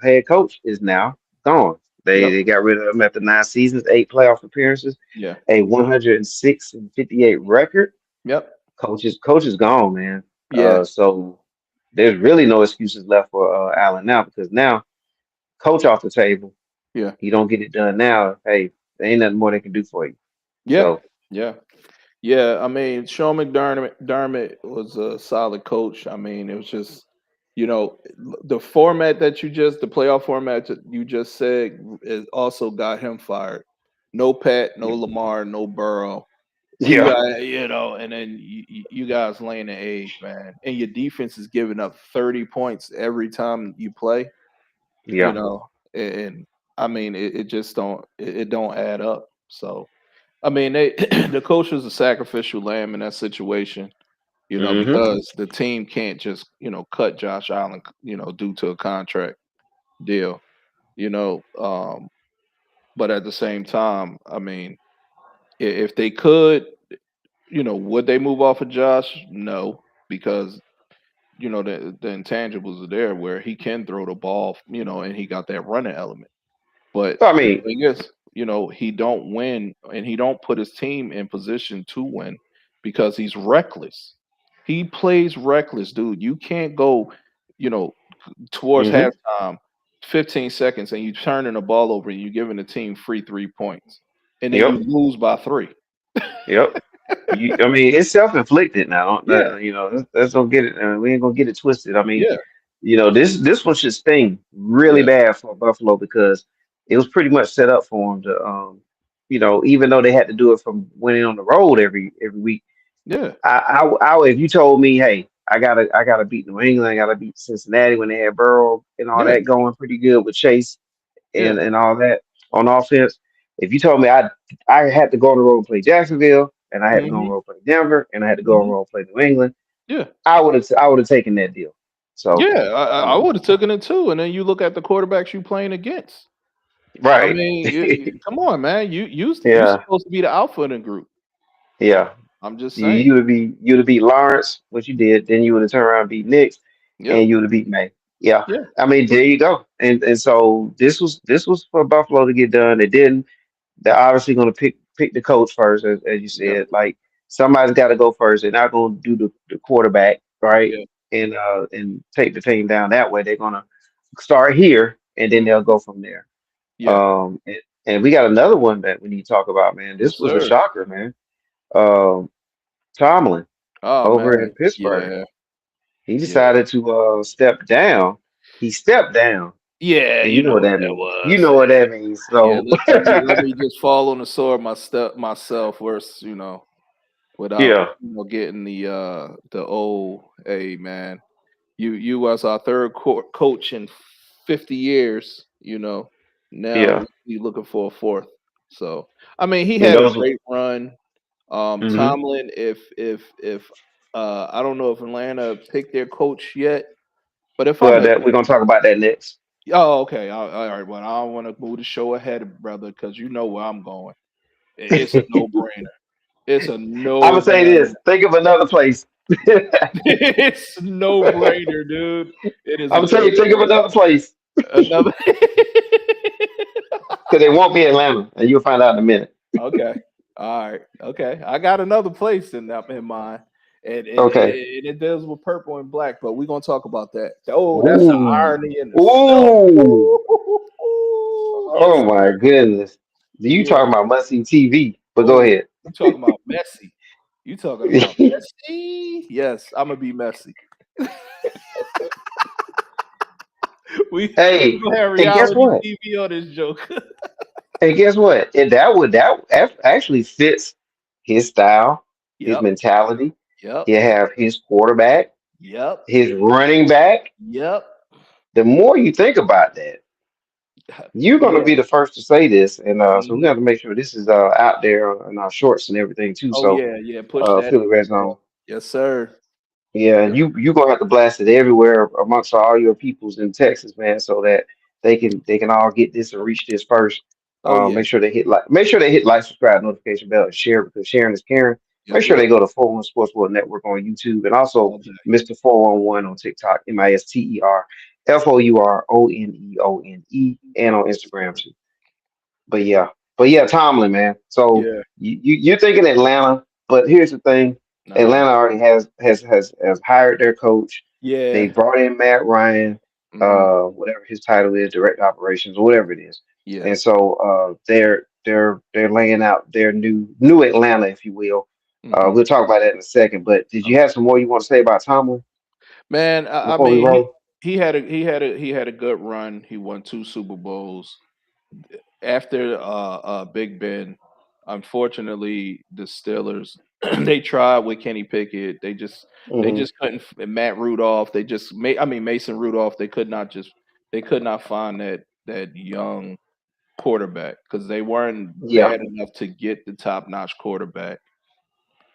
head coach is now gone. They yep, they got rid of him after 9 seasons, 8 playoff appearances, yeah, a 106-58 record. yep, Coach is gone, man. yeah, So there's really no excuses left for Allen now because now coach off the table. yeah, You don't get it done now. Hey, there ain't nothing more they can do for you. yeah, So yeah. Yeah, I mean, Sean McDermott was a solid coach. I mean, it was just, the format the playoff format that you just said, it also got him fired. No Pat, no yeah, Lamar, no Burrow. You Yeah, got, and then you guys laying the egg, man, and your defense is giving up 30 points every time you play. You yeah. know, and I mean, it just it don't add up. So, I mean, they the coach was a sacrificial lamb in that situation. Hmm. Because the team can't just cut Josh Allen, due to a contract deal. You know, but at the same time, I mean, if they could, would they move off of Josh? No, because the intangibles are there where he can throw the ball, and he got that running element. But I the mean, thing is, he don't win and he don't put his team in position to win because he's reckless. He plays reckless, dude. You can't go, you know, towards hmm, halftime, 15 seconds, and you turning the ball over and you're giving the team free 3 points, and then you yep, lose by three. yep. I mean, it's self-inflicted now. Yeah, Let's don't get it. We ain't gonna get it twisted. I mean, yeah, this one should sting really yeah, bad for Buffalo because it was pretty much set up for them to, even though they had to do it from winning on the road every week. yeah, If you told me, hey, I gotta beat New England, I gotta beat Cincinnati when they had Burrow and all yeah, that going pretty good with Chase yeah. and all that on offense. If you told me I had to go on the road and play Jacksonville, and I had to go on the Hmm. road and play Denver, and I had to go on the Hmm. road and play New England, Yeah. I would have taken that deal. So, Yeah, I um, would have taken it too. And then you look at the quarterbacks you playing against. I right, mean, come on, man. You yeah, supposed to be the alpha in the group. yeah. I'm just You saying. you'd have beat Lawrence, what you did, then you would have turned around and beat Knicks, Yep. and you would have beat May. Yeah, Yeah. I mean there you go. And so this was for Buffalo to get done. They didn't. They're obviously going to pick the coach first, as you Yep. said. Like somebody's got to go first. They're not going to do the quarterback, right? Yeah. And take the team down that way. They're going to start here, and then they'll Mhm. go from there. Yeah. And we got another one that we need to talk about, man. Yes, This was a sir. shocker, man. Um, Tomlin Oh over man. in Pittsburgh. Yeah. He Yeah. decided to step down. He stepped down, Yeah. and You you know know what what that that means. You was. know what that means. Yeah. So Let me just fall on the sword myself. Versus without yeah, getting the old, hey man, you was our third coach in 50 years. Now yeah. you looking for a fourth. So I mean, he And had a those. great run. Mhm. Tomlin, if I don't know if Atlanta picked their coach yet, but if I'm Well, at that we're gonna talk about that next. oh okay, all right, well I don't want to move the show ahead, brother, because you know where I'm going. It's a no brainer. It's a I'm no gonna say brainer. this. Think of another place. It's no brainer, dude. It is I'm a gonna tell no you. Think of brainer. another place Another. because it won't be Atlanta, and you'll find out in a minute. Okay. All right. Okay. I got another place in mind. Okay. And it deals with purple and black, but we're gonna talk about that. Oh, that's the Ooh. irony in the self. Ooh. Ooh, Oh yes, my sir. goodness. You Yeah. talking about must see TV? But go Oh, ahead. you talking about messy. You talking about messy? Yes, I'm gonna be messy. We Hey, gonna have and guess reality what? TV on this joke. And guess what? And actually fits his style, his Yep. mentality. Yep. He have his quarterback, Yep. his running back. Yep. The more you think about that, you're going to Yeah. be the first to say this, and so we Hmm. got to make sure this is out there in our shorts and everything too. Oh So, yeah, yeah. Push that Philly Red in. Zone, Yes, sir. yeah, Yeah. you gonna have to blast it everywhere amongst all your peoples in Texas, man, so that they can all get this and reach this first. Oh yeah. Make sure they hit like, subscribe, notification bell, and share because sharing is caring. Make Yep. sure Yep. they go to 41 Sports World Network on YouTube and also All day. Mr. 411 on TikTok, MisterForOneone and on Instagram too. But yeah, Tomlin, man. So Yeah. you're thinking Atlanta, but here's the thing: Nah. Atlanta already has hired their coach. They Yeah. brought in Matt Ryan, Hmm. whatever his title is, direct operations or whatever it is. Yeah. And so they're laying out their new Atlanta, if you will. Hmm. We'll talk about that in a second. But did you have some more you want to say about Tomlin Man, I before we mean, roll? he had a good run. He won two Super Bowls after Big Ben. unfortunately, the Steelers they tried with Kenny Pickett. They Hmm. just couldn't. And Matt Rudolph. They just made. I mean Mason Rudolph. They could not find that young quarterback because they weren't Yeah, bad enough to get the top notch quarterback,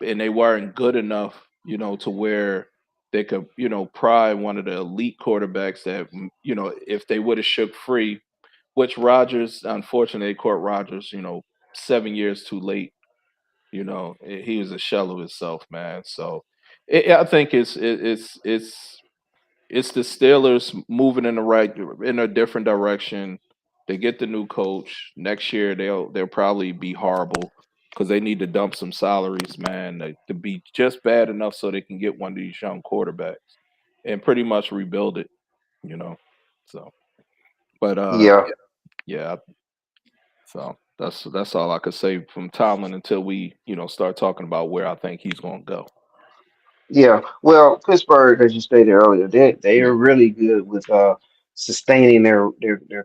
and they weren't good enough, to where they could, pry one of the elite quarterbacks that, if they would have shook free, which Rodgers, unfortunately, they caught Rodgers, 7 years too late. He was a shell of himself, man. So I think it's the Steelers moving in a different direction. They get the new coach next year. They'll probably be horrible because they need to dump some salaries, man, to be just bad enough so they can get one of these young quarterbacks and pretty much rebuild it. You know, so but yeah. yeah. So that's all I could say from Tomlin until we start talking about where I think he's going to go. Yeah, well, Pittsburgh, as you stated earlier, they Yeah, are really good with sustaining their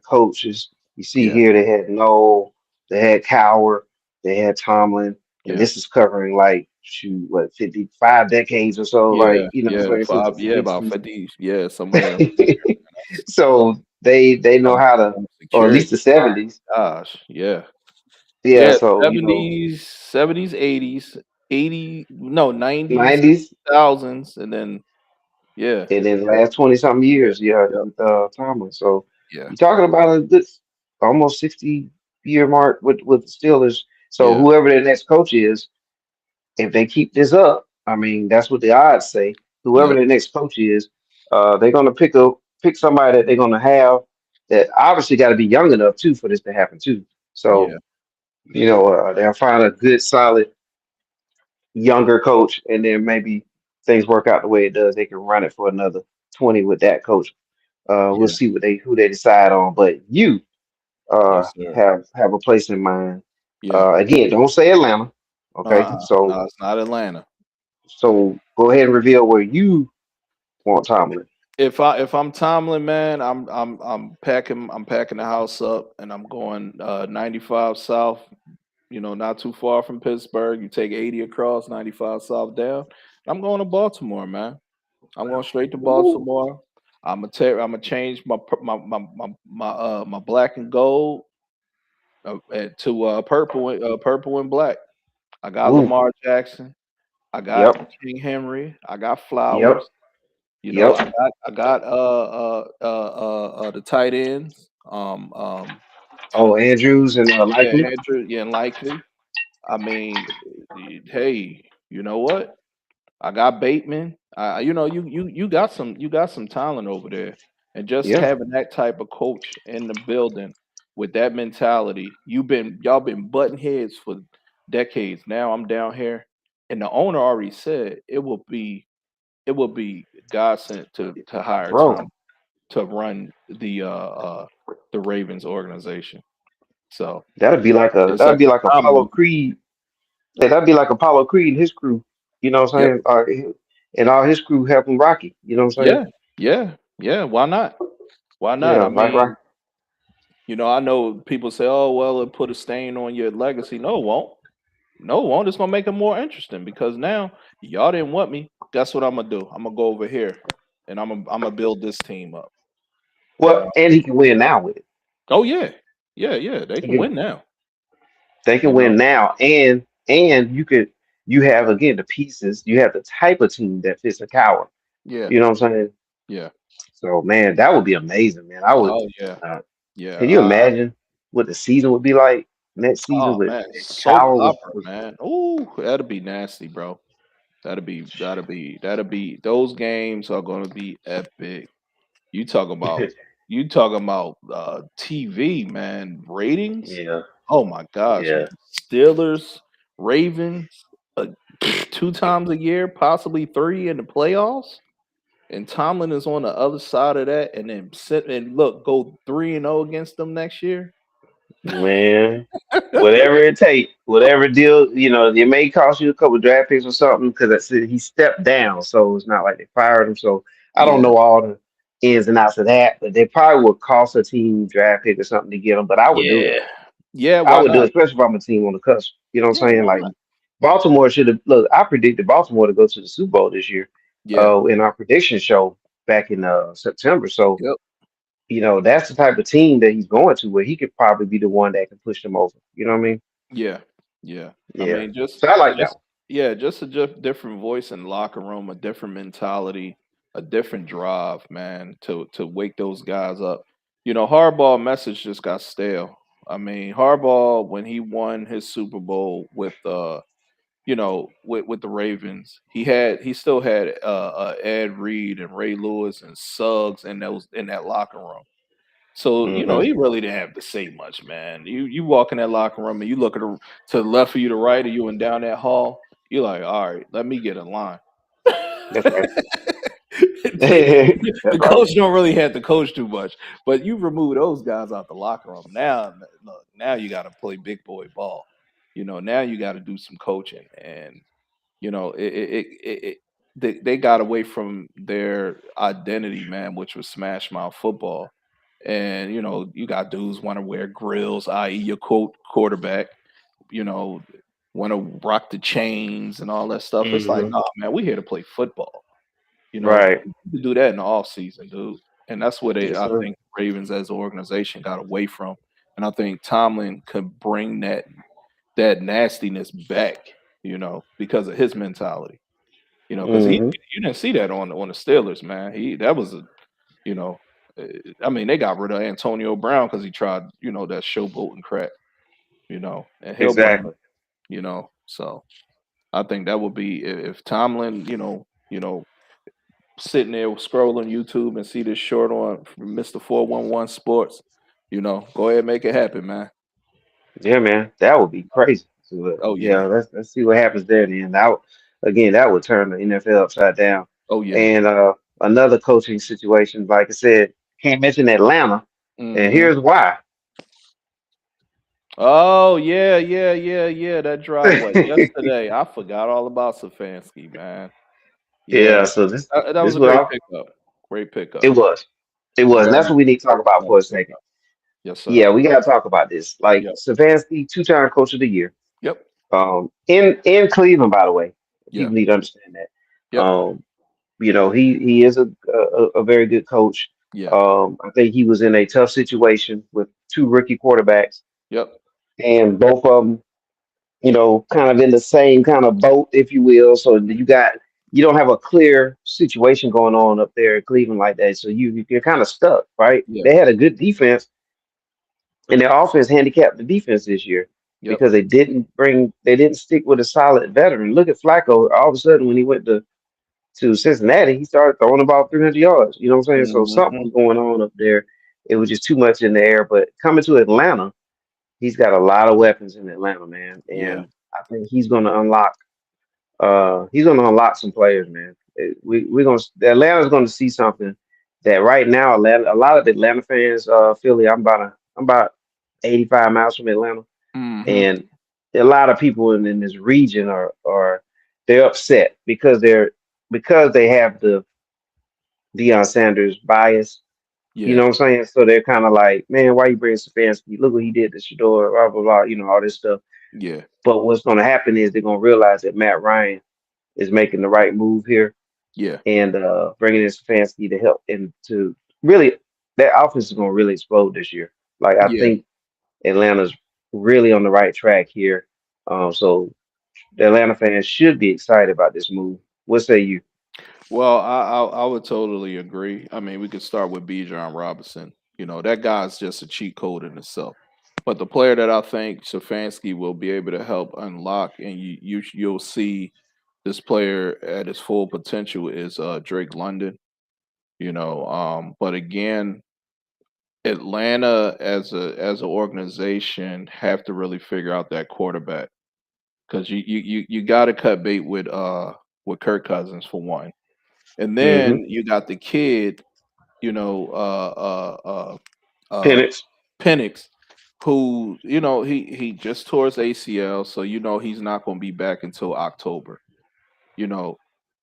coaches. You see yeah, here they had Noel, they had Cowher, they had Tomlin, and yeah. this is covering like shoot what 55 decades or so, Yeah, like yeah, what I'm saying, since the about 60s. 50, yeah, somewhere in there. That's So they know home how to, home or at security. least the 70s. Gosh, yeah. Yeah, Yeah, so 70s, 80s, 80, no, 90s, 90s, 2000s, and then yeah, and then yeah, last 20 something yeah, years, yeah, yeah, with Tomlin. So yeah, you're talking about a good almost 60-year mark with the Steelers. So yeah, whoever their next coach is, if they keep this up, I mean that's what the odds say. Whoever yeah, their next coach is, they're gonna pick somebody that they're gonna have that obviously got to be young enough too for this to happen too. So yeah, they'll find a good solid younger coach, and then maybe things work out the way it does. They can run it for another 20 with that coach. We'll yeah. see what they who they decide on. But you Yes, sir. have a place in mind. Yeah. Again, don't say Atlanta. Okay, No, it's not Atlanta. so go ahead and reveal where you want Tomlin. If I'm Tomlin, man, I'm packing the house up and I'm going 95 south, not too far from Pittsburgh. You take 80 across, 95 south down. I'm going to Baltimore, man. I'm going straight to Ooh, Baltimore. I'm gonna change my black and gold to purple and black. I got ooh, Lamar Jackson. I got yep, King Henry. I got yep, Flowers. yep. I got the tight ends. Oh, Andrews and Yeah, likely. Andrew. Yeah, and likely. I mean, hey, you know what? I got Bateman. You got some talent over there, and just Yeah, having that type of coach in the building with that mentality, y'all been butting heads for decades. Now I'm down here, and the owner already said it will be God sent to hire bro. Tom to run the Ravens organization. So it's That'd up be to like Apollo Tomlin. Creed. Yeah, that'd be like Apollo Creed and his crew. You know what Yep. I'm saying? And all his crew helping Rocky. You know what I'm saying? Yeah. Yeah. Yeah. Why not? Why not? Yeah, I like mean, Rocky. I know people say, "Oh, well, it put a stain on your legacy." No, it won't. No, it won't. It's gonna make it more interesting because now y'all didn't want me. Guess what I'm gonna do? I'm gonna go over here and I'm gonna build this team up. You Well, know. and he can win now with it. Oh yeah, yeah, yeah. They He can can, win now. they can You know. win now, and you have again the pieces. You have the type of team that fits a coward. Yeah, You know what I'm saying? yeah. So man, that would be amazing, man. I would. Oh yeah, Uh, yeah. can you imagine what the season would be like next season Oh with man, a soap coward opera, man. Oh, that'd be nasty, bro. That'd be. Those games are gonna be epic. You talk about you talking about TV, man. Ratings. yeah, Oh my gosh, yeah. Steelers, Ravens, uh, two times a year, possibly three in the playoffs. And Tomlin is on the other side of that, and then sit and look, go 3-0 against them next year. Man, whatever it take, whatever deal, it may cost you a couple draft picks or something because he stepped down, so it's not like they fired him. So I don't Yeah, know all the ins and outs of that, but they probably would cost a team draft pick or something to get him. But I would do it. yeah, yeah. I Why would do it, not? especially if I'm a team on the cusp. You know what Yeah, I'm saying? why Like not? Baltimore should have look. I predicted Baltimore to go to the Super Bowl this year, Yeah. in our prediction show back in September. So Yep. that's the type of team that he's going to, where he could probably be the one that can push them over. You know what I mean? Yeah. Yeah. I Yeah. mean, just So I like that just yeah, just a different voice in the locker room, a different mentality, a different drive, man, to wake those guys up. Harbaugh message just got stale. I mean, Harbaugh when he won his Super Bowl with with the Ravens, he still had Ed Reed and Ray Lewis and Suggs in that locker room. So, one. he really didn't have to say much, man. You walk in that locker room and you look to the left of you, the right of you, and down that hall. You're like, all right, let me get in line. That's right. The That's right. coach don't really have to coach too much, but you remove those guys out the locker room. Now, look, now you got to play big boy ball. Now you got to do some coaching, and they got away from their identity, man, which was smash mouth football. And you got dudes want to wear grills, i.e., your quarterback. You know, want to rock the chains and all that stuff. It's like, Hmm. no, man, we here to play football. Right. To do that in the off season, dude. And that's what Yes, I sir. think Ravens as an organization got away from. And I think Tomlin could bring that nastiness back, because of his mentality. Because Hmm. you didn't see that on the Steelers, man. That was you know, I mean, they got rid of Antonio Brown because he tried, that showboating crap, and he'll bring, Exactly. so I think that would be if Tomlin, sitting there scrolling YouTube and see this short on Mr. 411 Sports, go ahead and make it happen, man. Yeah, man. That would be crazy. So, Oh yeah, yeah. let's see what happens there. Then again, that would turn the NFL upside down. Oh yeah. And another coaching situation, like I said, can't mention Atlanta, and Hmm. here's why. Oh yeah, yeah, yeah, yeah. That drop what yesterday. I forgot all about Stefanski, man. Yeah. Yeah, So this that this was a what great I pickup. Great it pickup. was. It was, and Very that's what we need to talk about nice for a second. pickup. Yes, sir. Yeah, we got to talk about this. Like Yep. Stefanski, two-time coach of the year. Yep. In Cleveland, by the way, Yeah. people need to understand that. Yep. He is a very good coach. Yeah. I think he was in a tough situation with two rookie quarterbacks, Yep. and both of them, kind of in the same kind of boat, if you will. So you don't have a clear situation going on up there in Cleveland like that. So you're kind of stuck, right? Yeah. They had a good defense, and their offense handicapped the defense this year Yep. because they didn't stick with a solid veteran. Look at Flacco. All of a sudden, when he went to Cincinnati, he started throwing about 300 yards. You know what I'm saying? So something Hmm. was going on up there. It was just too much in the air. But coming to Atlanta, he's got a lot of weapons in Atlanta, man, Yeah. and I think he's going to unlock. He's going to unlock some players, man. We're going to Atlanta's going to see something that right now Atlanta, a lot of the Atlanta fans, Philly. I'm about 85 miles from Atlanta, Hmm. and a lot of people in this region are they're upset because they have the Deion Sanders bias. You Yeah. know what I'm saying? So they're kind of like, man, why you bring Stefanski? Look what he did to Shador, blah blah blah. All this stuff. Yeah. But what's going to happen is they're going to realize that Matt Ryan is making the right move here Yeah. and bringing in Stefanski to help and to really that offense is going to really explode this year. Like I Yeah. think Atlanta's really on the right track here. So the Atlanta fans should be excited about this move. What say you? Well, I would totally agree. I mean, we could start with Bijan Robinson. That guy's just a cheat code in itself. But the player that I think Stefanski will be able to help unlock, and you'll see this player at his full potential is Drake London. But again, Atlanta as an organization have to really figure out that quarterback because you got to cut bait with Kirk Cousins for one, and Mm-hmm. then you got the kid, you know, uh, uh, uh, Penix. Penix, who he just tore his ACL, so he's not going to be back until October. You know,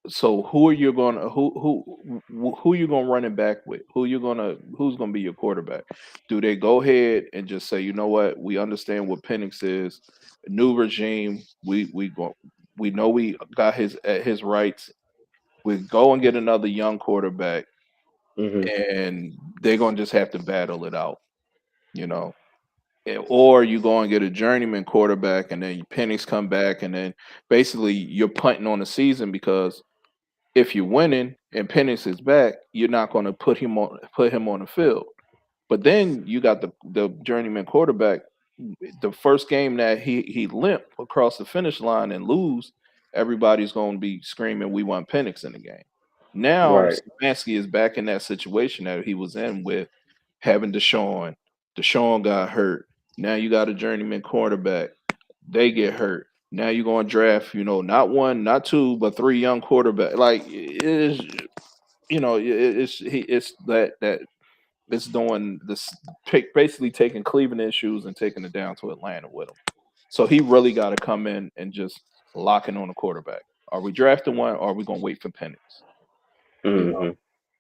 So who are you gonna who you gonna run it back with? Who's gonna be your quarterback? Do they go ahead and just say, you know what, we understand what Penix is, new regime. We know we got his rights. We go and get another young quarterback, Hmm. and they're gonna just have to battle it out, you know. Or you go and get a journeyman quarterback, and then Penix come back, and then basically you're punting on the season because if you're winning and Penix is back, you're not going to put him on the field. But then you got the journeyman quarterback. The first game that he limp across the finish line and lose, everybody's going to be screaming, "We want Penix in the game." Now Right. Stefanski is back in that situation that he was in with having Deshaun. Deshaun got hurt. Now you got a journeyman quarterback. They get hurt. Now you're going to draft, not one, not two, but three young quarterback. Like it is, it's that it's doing this, basically taking Cleveland issues and taking it down to Atlanta with him. So he really got to come in and just lock in on the quarterback. Are we drafting one, or are we going to wait for Penix? You know,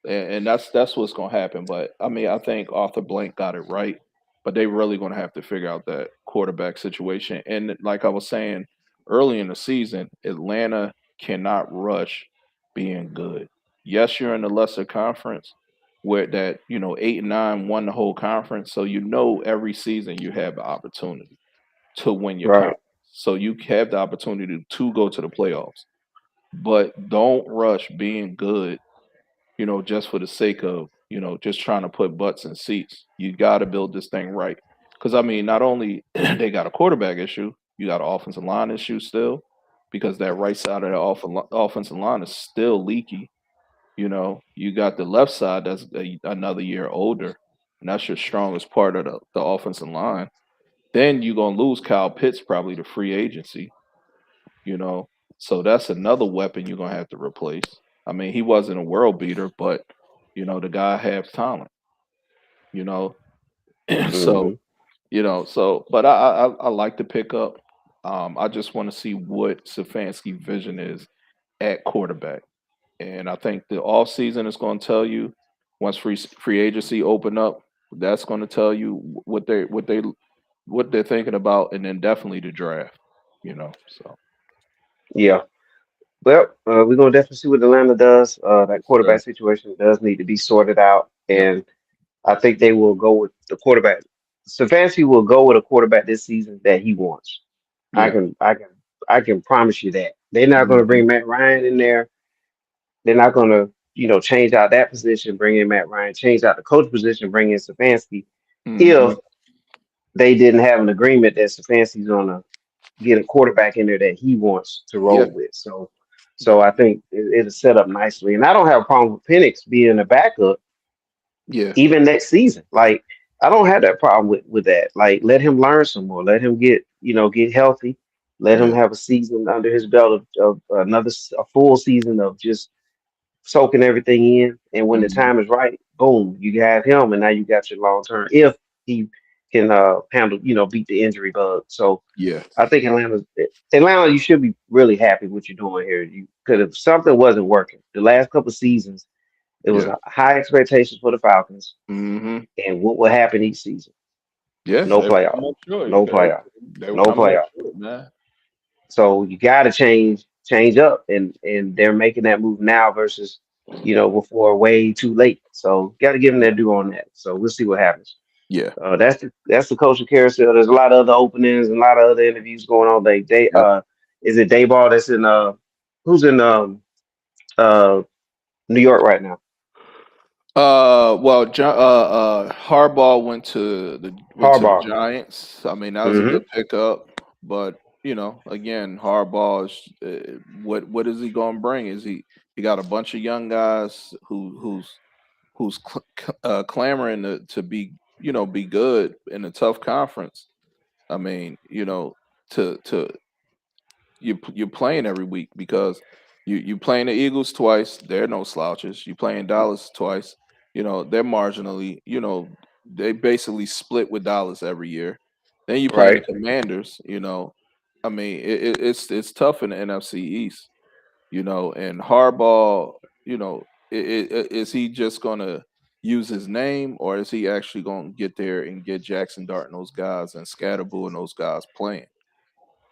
Hmm. and that's what's going to happen. But I mean, I think Arthur Blank got it right, but they really going to have to figure out that quarterback situation. And like I was saying early in the season, Atlanta cannot rush being good. Yes, you're in the lesser conference where that 8 and 9 won the whole conference, so every season you have the opportunity to win your Right. conference. So you have the opportunity to go to the playoffs, but don't rush being good, just for the sake of, just trying to put butts in seats. You got to build this thing right. Because, I mean, not only they got a quarterback issue, you got an offensive line issue still, because that right side of the offensive line is still leaky. You got the left side that's another year older, and that's your strongest part of the offensive line. Then you're going to lose Kyle Pitts probably to free agency, you know. So that's another weapon you're gonna have to replace. I mean, he wasn't a world beater, but the guy has talent, you know. so Hmm. but I like to pick up. I just want to see what Stefanski vision is at quarterback, and I think the off season is going to tell you once free agency open up. That's going to tell you what they're thinking about, and then definitely the draft. So Yeah. Well, we're gonna definitely see what Atlanta does. That sure. quarterback situation does need to be sorted out, Yep. and I think they will go with the quarterback. Stefanski will go with a quarterback this season that he wants. I Yeah. can, I can, I can promise you that. They're not going to Mhm. bring Matt Ryan in there. They're not going to, change out that position, bring in Matt Ryan, change out the coach position, bring in Stefanski. If Mhm. they didn't have an agreement that Stefanski's going to get a quarterback in there that he wants to Yeah. roll with. So Yeah. I think it'll set up nicely. And I don't have a problem with Penix being a backup Yeah. even next season. Like I don't have that problem with that. Like let him learn some more. Let him get healthy. Let him Yeah. have a season under his belt of a full season of just soaking everything in. And when the Mhm. time is right, boom, you have him, and now you got your long term. If he can handle, beat the injury bug. So Yeah. I think Atlanta, you should be really happy what you're doing here. You could have something wasn't working the last couple seasons. It was Yeah. a high expectations for the Falcons, Mhm. and what will happen each season? Yeah. No They were playoffs, coming up short. no playoffs, They were no coming up playoffs. short, man. So you got to change up, and they're making that move now versus before way too late. So got to give them Yeah. their due on that. So we'll see what happens. Yeah. That's the coaching carousel. There's a lot of other openings and a lot of other interviews going on. They Yep. is it Dayball that's in who's in uh New York right now? Well, Harbaugh went to the Harbaugh. Giants. I mean, that was a Hmm. good pickup, but again, Harbaugh is what is he going to bring? He got a bunch of young guys who's clamoring to be good in a tough conference. I mean, to you're playing every week because you playing the Eagles twice. They're no slouches. You playing Dallas twice. They're marginally. They basically split with Dallas every year. Then you playing the Right. Commanders. I mean, it's tough in the NFC East. And Harbaugh, is he just gonna use his name, or is he actually gonna get there and get Jackson Dart and those guys and Scatterboo and those guys playing?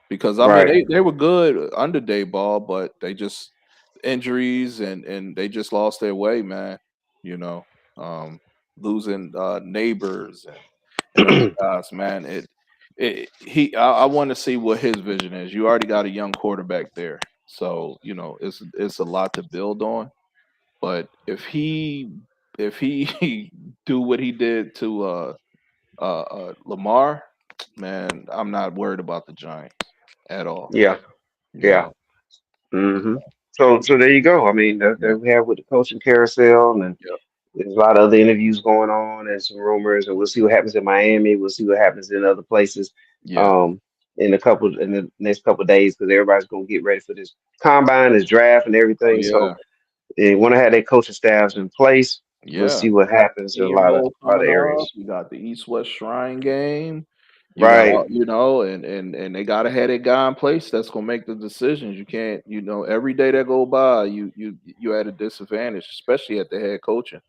Because I mean Right. they were good under day ball, but they just injuries and they just lost their way, man. You know, um, losing neighbors and other guys, man. I want to see what his vision is. You already got a young quarterback there, so it's a lot to build on. But if he do what he did to Lamar, man, I'm not worried about the Giants at all. Yeah. You Yeah. know, hmm So there you go. I mean, yeah, that we have with the coaching carousel, and yeah, there's a lot of other interviews going on and some rumors, and we'll see what happens in Miami. We'll see what happens in other places, yeah. um, in the next couple of days, because everybody's gonna get ready for this combine, this draft, and Oh everything. yeah, So they want to have their coaching staffs in place. We'll yeah. see what happens in Senior Bowl a lot of coming up. areas. You got the East West Shrine game. You got Right. all, and they gotta have that guy in place that's gonna make the decisions. You can't, every day that go by, you at a disadvantage, especially at the head coaching,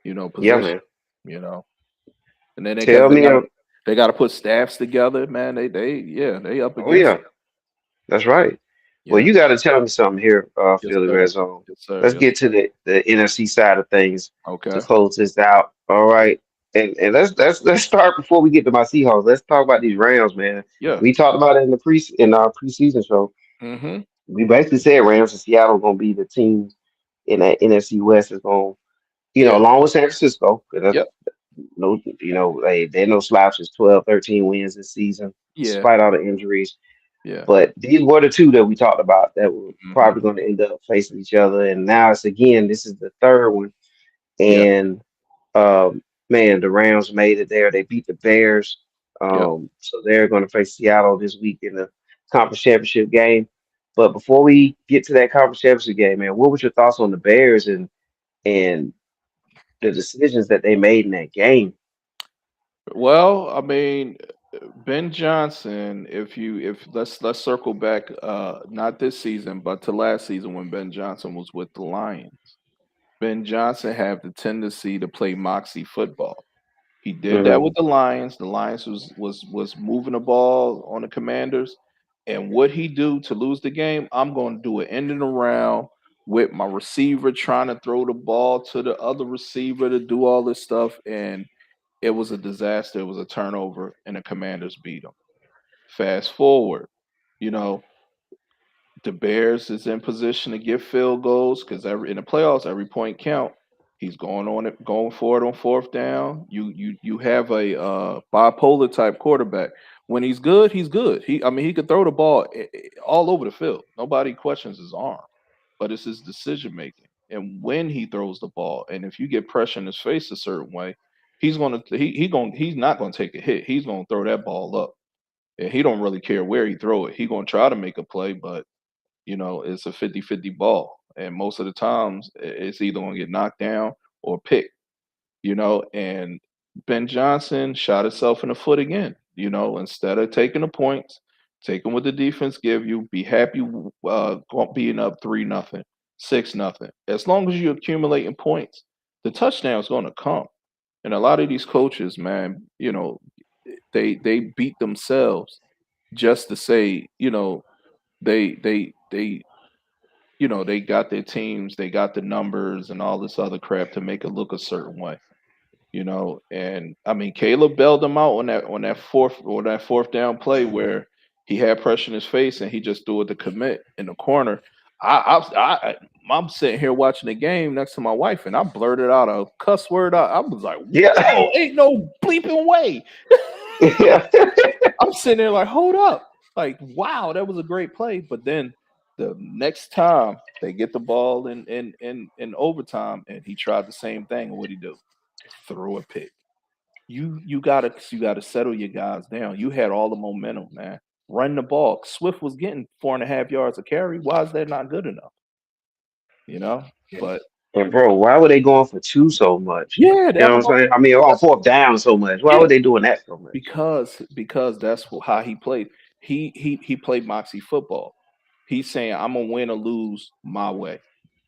Yeah, position. man. You know, and then they got Tell they me. got to they got to put staffs together, man. They up Oh against yeah, it. that's right. Well, Yeah. you got to tell me something here, Yes, Philly sir. Red Zone. Yes, sir. Let's Yes. get to the NFC side of things to Okay. close this out. All right, and let's start before we get to my Seahawks. Let's talk about these Rams, man. Yeah. We talked about it in our preseason show. Mm-hmm. We basically said Rams and Seattle going to be the team in that NFC West is going, Yeah. along with San Francisco. 'Cause that's Yep. no, they're no slouches. 12, 13 wins this season, Yeah. despite all the injuries. Yeah. But these were the two that we talked about that were Mm-hmm. probably going to end up facing each other. And now it's again, this is the third one. Yeah. And man, the Rams made it there. They beat the Bears. Yep. So they're going to face Seattle this week in the conference championship game. But before we get to that conference championship game, man, what was your thoughts on the Bears and the decisions that they made in that game? Well, I mean, Ben Johnson, if let's circle back, not this season, but to last season when Ben Johnson was with the Lions. Ben Johnson had the tendency to play moxie football. He did that Hmm with the Lions. The Lions was moving the ball on the Commanders, and what he do to lose the game, I'm going to do it ending around with my receiver trying to throw the ball to the other receiver to do all this stuff, and it was a disaster. It was a turnover, and the Commanders beat them. Fast forward, you know, the Bears is in position to get field goals because every in the playoffs, every point count. He's going for it on fourth down. You have a bipolar type quarterback. When he's good, he's good. He could throw the ball all over the field. Nobody questions his arm, but it's his decision making and when he throws the ball. And if you get pressure in his face a certain way, he's not gonna take a hit. He's gonna throw that ball up, and he don't really care where he throw it. He gonna try to make a play, but it's a 50-50 ball. And most of the times it's either going to get knocked down or picked, and Ben Johnson shot himself in the foot again, instead of taking the points, taking what the defense give you, be happy being up 3-0, 6-0. As long as you're accumulating points, the touchdown's going to come. And a lot of these coaches, man, they beat themselves just to say, they they got their teams, they got the numbers and all this other crap to make it look a certain way, And I mean, Caleb bailed them out on that fourth down play where he had pressure in his face and he just threw it to commit in the corner. I'm sitting here watching the game next to my wife and I blurted out a cuss word. I was like, Yeah. "Whoa, ain't no bleeping way!" Yeah. I'm sitting there like, hold up. Like, wow, that was a great play. But then the next time they get the ball in overtime and he tried the same thing, what he do? Throw a pick. You gotta settle your guys down. You had all the momentum, man. Run the ball. Swift was getting 4.5 yards a carry. Why is that not good enough? You know? But And bro, why were they going for two so much? yeah, You know what I'm saying? I mean, on that's fourth down so much. Why yeah. were they doing that so much? Because that's how he played. He played moxie football. He's saying, I'm gonna win or lose my way.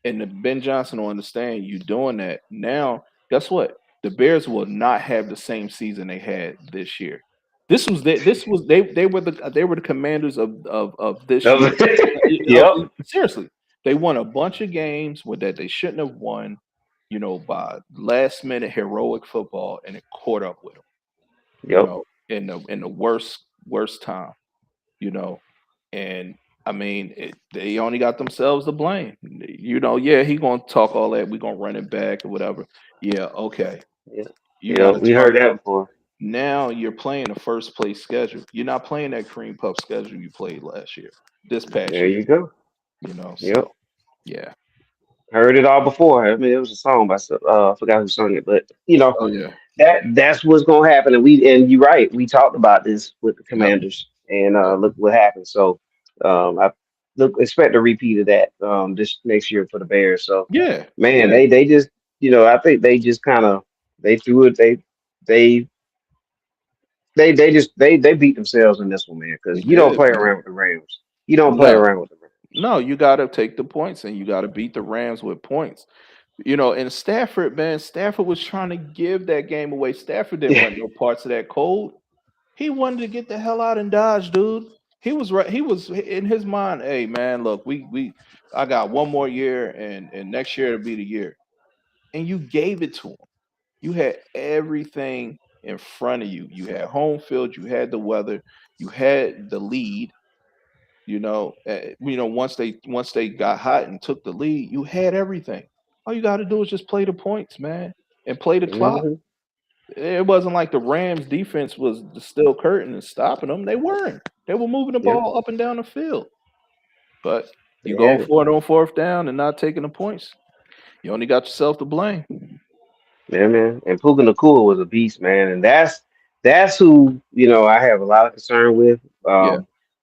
And the Ben Johnson will understand you doing that. Now, guess what? The Bears will not have the same season they had this year. This was they were the commanders of this year. Yep, Seriously, they won a bunch of games with that they shouldn't have won, by last minute heroic football, and it caught up with them, yep, in the worst time, you know. And I mean, they only got themselves to blame. Yeah, he gonna talk all that. We gonna run it back or whatever. Yeah, okay. yep, You got yep. to We start heard that off. before. Now you're playing a first place schedule. You're not playing that cream puff schedule you played last year, this past There year. you go. Yep. So yeah. Heard it all before. I mean, it was a song by I forgot who sung it, but Oh yeah. that's what's gonna happen. And you're right. We talked about this with the Yep. Commanders, and Yep. look what happened. So I look expect a repeat of that this next year for the Bears. So Yeah. man, Yeah. they just I think they just kind of they threw it. They they beat themselves in this one, man. They Because you don't did, play man. around with the Rams. You don't play No. around with the Rams. No, you got to take the points and you got to beat the Rams with points. And Stafford, man, Stafford was trying to give that game away. Stafford didn't Yeah, want no parts of that cold. He wanted to get the hell out and dodge, dude. He was right. He was in his mind. Hey, man, look, I got one more year, and next year it'll be the year. And you gave it to him. You had everything in front of you. You had home field. You had the weather. You had the lead. Once they got hot and took the lead, you had everything. All you got to do is just play the points, man, and play the clock. hmm It wasn't like the Rams defense was the steel curtain and stopping them. They weren't. They were moving the yeah, ball up and down the field. But you they go had it. for it on fourth down and not taking the points. You only got yourself to blame. Yeah, man. And Puka Nakua was a beast, man. And that's who, I have a lot of concern with. Yeah.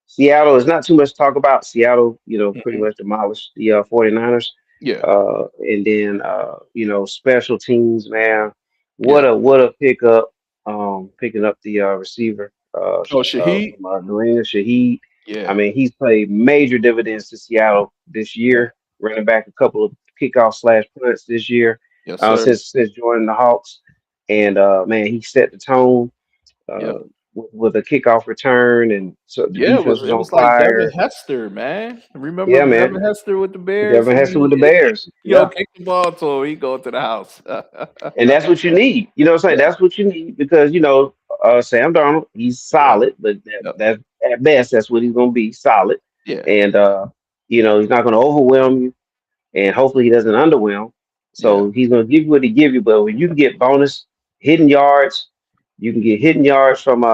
Seattle is not too much to talk about. Seattle, pretty Hmm. much demolished the 49ers. Yeah. And then special teams, man. What Yeah. a pickup, picking up the receiver Oh, Shaheed. from Marina Shaheed. I Yeah. mean, he's played major dividends to Seattle this Yeah. year, running back a couple of kickoff slash punts this year Yes, sir. since joining the Hawks, and man, he set the tone Yep. uh, with a kickoff return, and so the Yeah. It defense was. was It on was like Devin fire. Hester, man. Remember Yeah, Devin man, Hester with the Bears? Devin Hester with the He, Bears. yo, Yeah, kick the ball to him. He go to the house. and that's what you need. You know what I'm saying? Yeah. That's what you need because Sam Darnold, he's Yep. solid, but Yep. that at best that's what he's going to be, solid, Yeah. and he's not going to overwhelm you, and hopefully he doesn't underwhelm. Yeah. So he's going to give you what he give you, but when you can get bonus hidden yards, you can get hidden yards from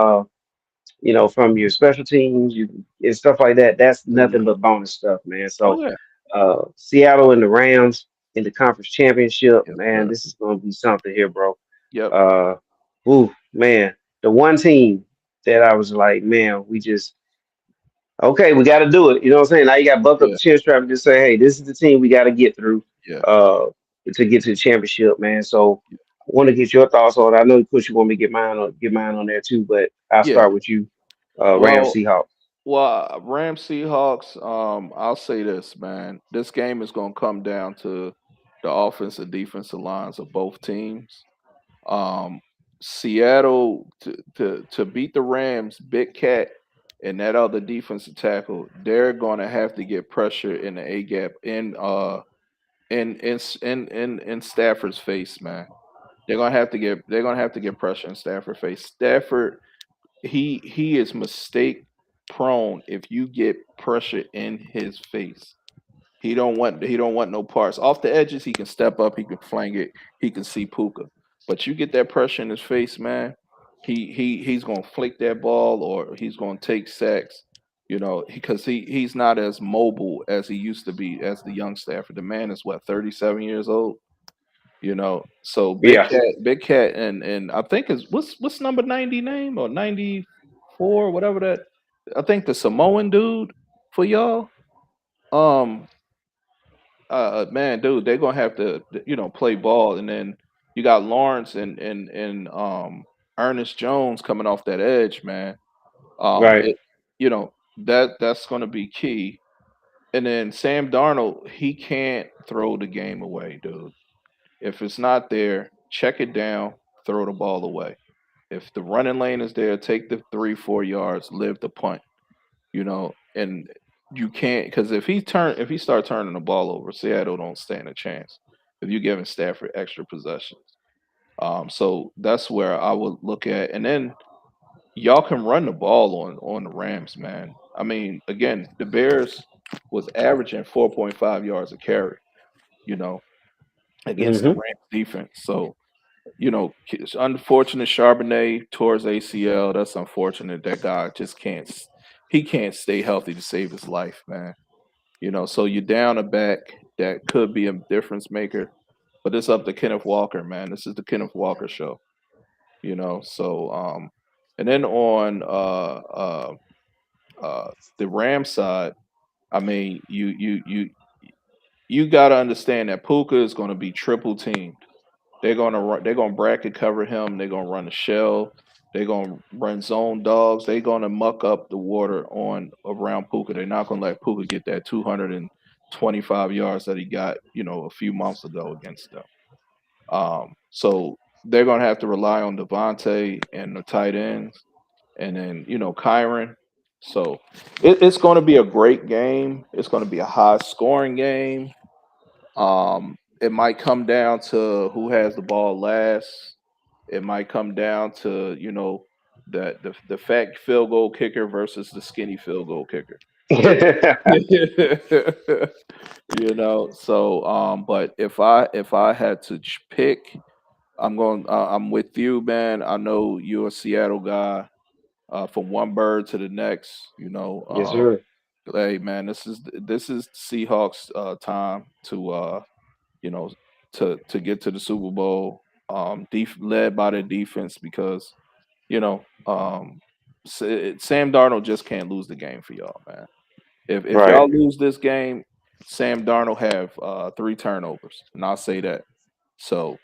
your special teams, and stuff like that. That's nothing Mhm. but bonus stuff, man. Oh So yeah. Seattle and the Rams in the conference championship, Yes, man, sir. this is gonna be something here, bro. Yep. Uh ooh, man. The one team that I was like, man, we just okay, we gotta do it. You know what I'm saying? Now you gotta buck up Yeah. the chin strap and just say, hey, this is the team we gotta get through Yeah. uh to get to the championship, man. So I want to get your thoughts on it. I know, of course, you want me to get mine on there too, but I'll Yeah. start with you. Rams Well, Seahawks. Rams Seahawks. I'll say this, man. This game is gonna come down to the offense and defensive lines of both teams. Um, Seattle to beat the Rams, Big Cat and that other defensive tackle, they're gonna have to get pressure in the A gap in Stafford's face, man. They're gonna have to get pressure in Stafford's face. Stafford, he is mistake prone if you get pressure in his face. He don't want no parts. Off the edges, he can step up, he can flank it, he can see Puka. But you get that pressure in his face, man. He's gonna flick that ball or he's gonna take sacks, because he's not as mobile as he used to be as the young Stafford. The man is what, 37 years old? So Yeah, Big Cat, and I think is what's number 90 name or 94, whatever that. I think the Samoan dude for y'all. Um, man, dude, they're gonna have to, play ball, and then you got Lawrence and Ernest Jones coming off that edge, man. right. It, that's gonna be key. And then Sam Darnold, he can't throw the game away, dude. If it's not there, check it down, throw the ball away. If the running lane is there, take the 3, 4 yards, live the punt. And you can't, because if he start turning the ball over, Seattle don't stand a chance. If you're giving Stafford extra possessions, so that's where I would look at, and then y'all can run the ball on the Rams, man. I mean, again, the Bears was averaging 4.5 yards a carry, you know, against the Hmm. Rams defense. So it's unfortunate Charbonnet tore his ACL. That's unfortunate. That guy just can't. He can't stay healthy to save his life, man. So you're down a back that could be a difference maker, but it's up to Kenneth Walker, man. This is the Kenneth Walker show. So and then on uh the Ram side, I mean, you got to understand that Puka is going to be triple teamed. They're gonna bracket cover him. They're gonna run a shell. They're gonna run zone dogs. They're gonna muck up the water on around Puka. They're not gonna let Puka get that 225 yards that he got, a few months ago against them. So they're gonna have to rely on Devontae and the tight ends, and then Kyron. So it's going to be a great game. It's going to be a high scoring game. It might come down to who has the ball last. It might come down to the fat field goal kicker versus the skinny field goal kicker. But if I had to pick, I'm with you, man. I know you're a Seattle guy. From one bird to the next, Yes, sir. hey man, this is Seahawks time to you know to get to the Super Bowl, led by their defense, because Sam Darnold just can't lose the game for y'all, man. If Right. y'all lose this game, Sam Darnold have 3 turnovers, and I'll say that. So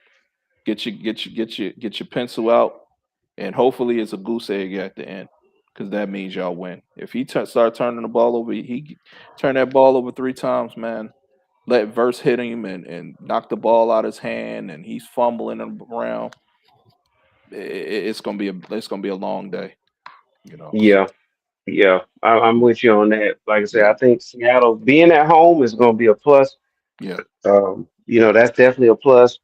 get your pencil out, and hopefully it's a goose egg at the end, because that means y'all win. If he start turning the ball over, he turn that ball over 3 times, man. Let Verse hit him and knock the ball out his hand, and he's fumbling around. It's gonna be a long day, So Yeah. Yeah. I'm with you on that. Like I said, yeah, I think Seattle being at home is going to be a plus. yeah, That's definitely a plus.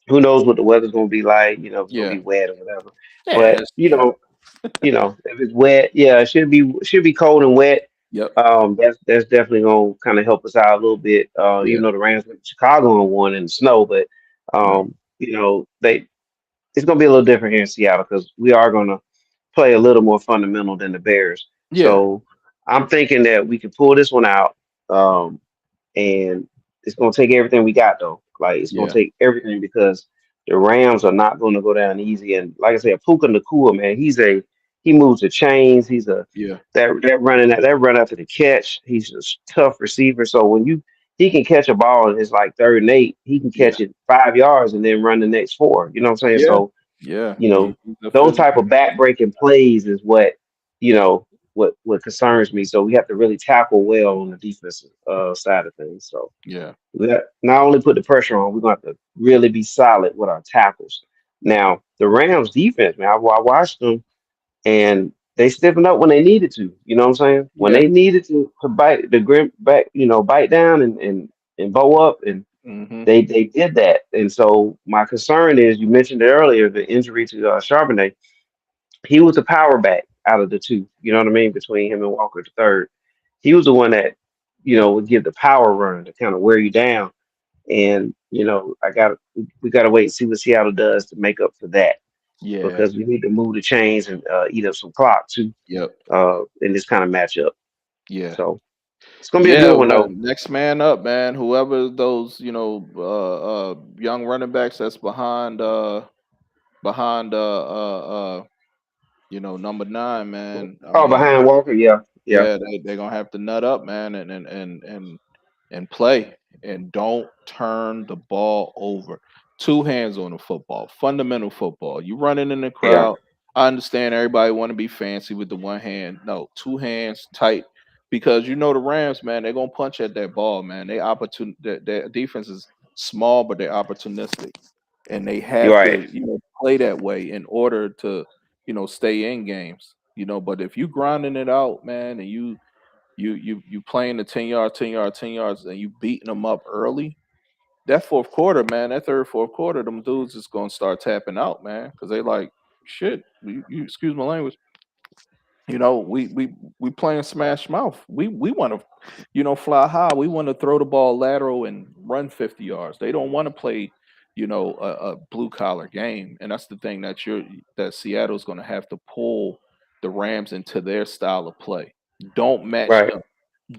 Who knows what the weather's going to be like? If it's going to yeah, be wet or whatever. yeah. But It's Seattle. if it's wet, yeah, it should be cold and wet. Yep. That's definitely gonna kind of help us out a little bit. Yeah. Even though the Rams went to Chicago and won in the snow, but Right. they it's gonna be a little different here in Seattle because we are gonna play a little more fundamental than the Bears. Yeah. So I'm thinking that we can pull this one out. Um, and it's gonna take everything we got though. Like it's gonna Yeah. take everything because the Rams are not gonna go down easy. And like I said, Puka Nakua, man, he moves the chains. He's a Yeah. that run after the catch. He's a tough receiver. So he can catch a ball and it's like 3rd and 8, he can Yeah. catch it 5 yards and then run the next 4. You know what I'm saying? Yeah. So Yeah. you know, He's a those type physical. of back breaking plays is you know, what concerns me. So we have to really tackle well on the defensive side of things. So Yeah. we got not only put the pressure on, we're gonna have to really be solid with our tackles. Now the Rams defense, man, I watched them and they stiffened up when they needed to. You know what I'm saying? When Yeah. they needed to bite the grim back, bite down and bow up, and Hmm. they did that. And so my concern is, you mentioned it earlier, the injury to Charbonnet. He was a power back out of the two. You know what I mean? Between him and Walker the third, he was the one that would give the power run to kind of wear you down. And we got to wait and see what Seattle does to make up for that, Yeah. because we need to move the chains and eat up some clock too Yep. in this kind of matchup. Yeah. So it's gonna be a Yeah, good one well, though. next man up, man. Whoever those, young running backs that's behind number 9, man. I Oh, mean, behind Walker, yeah, yeah, yeah, they're gonna have to nut up, man, and play, and don't turn the ball over. 2 hands on the football, fundamental football. You running in the yeah, crowd. I understand everybody want to be fancy with the one hand. No, 2 hands tight, because you know the Rams, man, they're gonna punch at that ball, man. Their defense is small, but they're opportunistic, and they You're have right. to, play that way in order to, stay in games. But if you grinding it out, man, and you playing the 10 yard, 10 yard, 10 yards, and you beating them up early, that fourth quarter, man, that third, fourth quarter, them dudes is gonna start tapping out, man, because they like shit. You excuse my language. We playing smash mouth. We want to, fly high. We want to throw the ball lateral and run 50 yards. They don't want to play, a blue collar game. And that's the thing that Seattle's going to have to pull the Rams into their style of play. Don't match Right. them.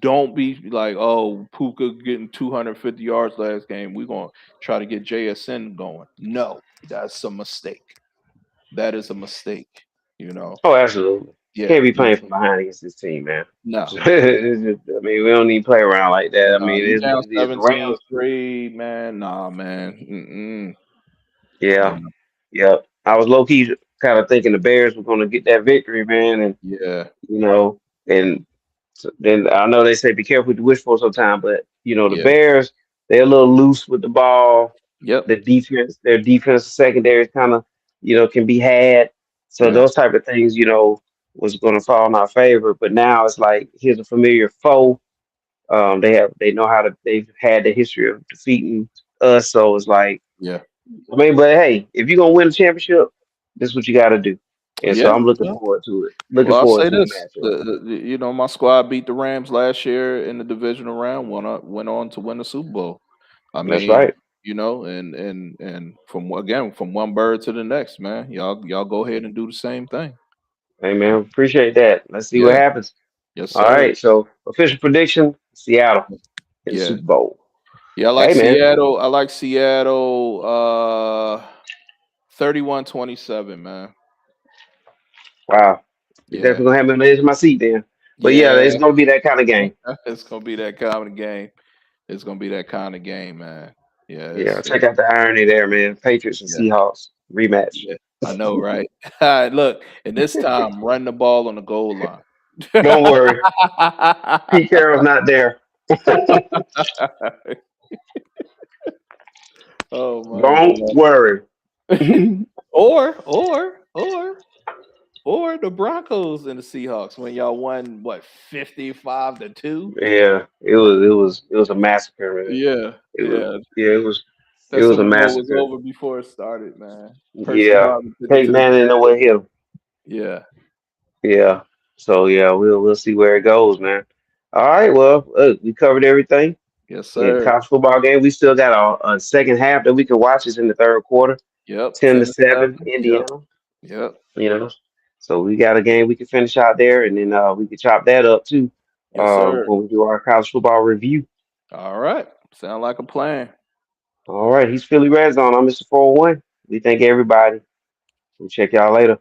Don't be like, oh, Puka getting 250 yards last game. We're going to try to get JSN going. No, that's a mistake. That is a mistake. You know, Oh, absolutely. yeah, Can't be playing from behind against this team, man. no. I mean, we don't need to play around like that. I No, mean, it you is down what it is. The 17 Rams, 3, man. Nah, man. Mm-mm. yeah, Yeah, yeah. I was low key kind of thinking the Bears were going to get that victory, man, and yeah, you know, and so then I know they say be careful what you wish for sometimes, but the yeah. Bears, they're a little loose with the ball. Yep. Their defense secondary kind of, can be had. So Yeah, those type of things, was going to fall in our favor. But now it's like here's a familiar foe. They know how to. They've had the history of defeating us. So it's like, yeah, I mean, but hey, if you're gonna win a championship, this is what you got to do. And so yeah. I'm looking Yeah. forward to it. Looking Well, I'll forward say to the this: matchup. my squad beat the Rams last year in the divisional round. Went on to win the Super Bowl. I That's mean, right. and from one bird to the next, man. Y'all go ahead and do the same thing. Hey man, appreciate that. Let's see what Yeah. happens. Yes, All sir. right. So official prediction: Seattle in the Yeah. Super Bowl. Yeah, I like Hey man. Seattle. I like Seattle 31-27, man. Wow. You're Yeah. definitely gonna have me on the edge of my seat then. But yeah, Yeah. it's gonna be that kind of game. It's gonna be that kind of game. It's gonna be that kind of game, man. Yeah, Yeah, check out the irony there, man. Patriots and yeah, Seahawks rematch. yeah. I know, right? Look, and this time run the ball on the goal line. Don't worry, Pete Carroll's not there. Oh my Don't god. worry. Or the Broncos and the Seahawks when y'all won what 55-2? Yeah, it was a massacre, man. Yeah, It was yeah. yeah, it That was a Super Bowl was massacre. over before it started, man. Percy Yeah, Harvin took it Peyton to the Manning know grave. what hit him. Yeah. Yeah, so yeah, we'll see where it goes, man. All right, well, we covered everything. Yes, In sir. college football game, we still got a second half that we can watch. Is in the third quarter, Yep. ten to 10 to seven, 7. Yep. Indiana. Yep. You know, so we got a game we can finish out there, and then we can chop that up too Yes, sir. when we do our college football review. All right. Sound like a plan. All right, he's Philly Red Zone. I'm Mr. 401. We thank everybody. We'll check y'all later.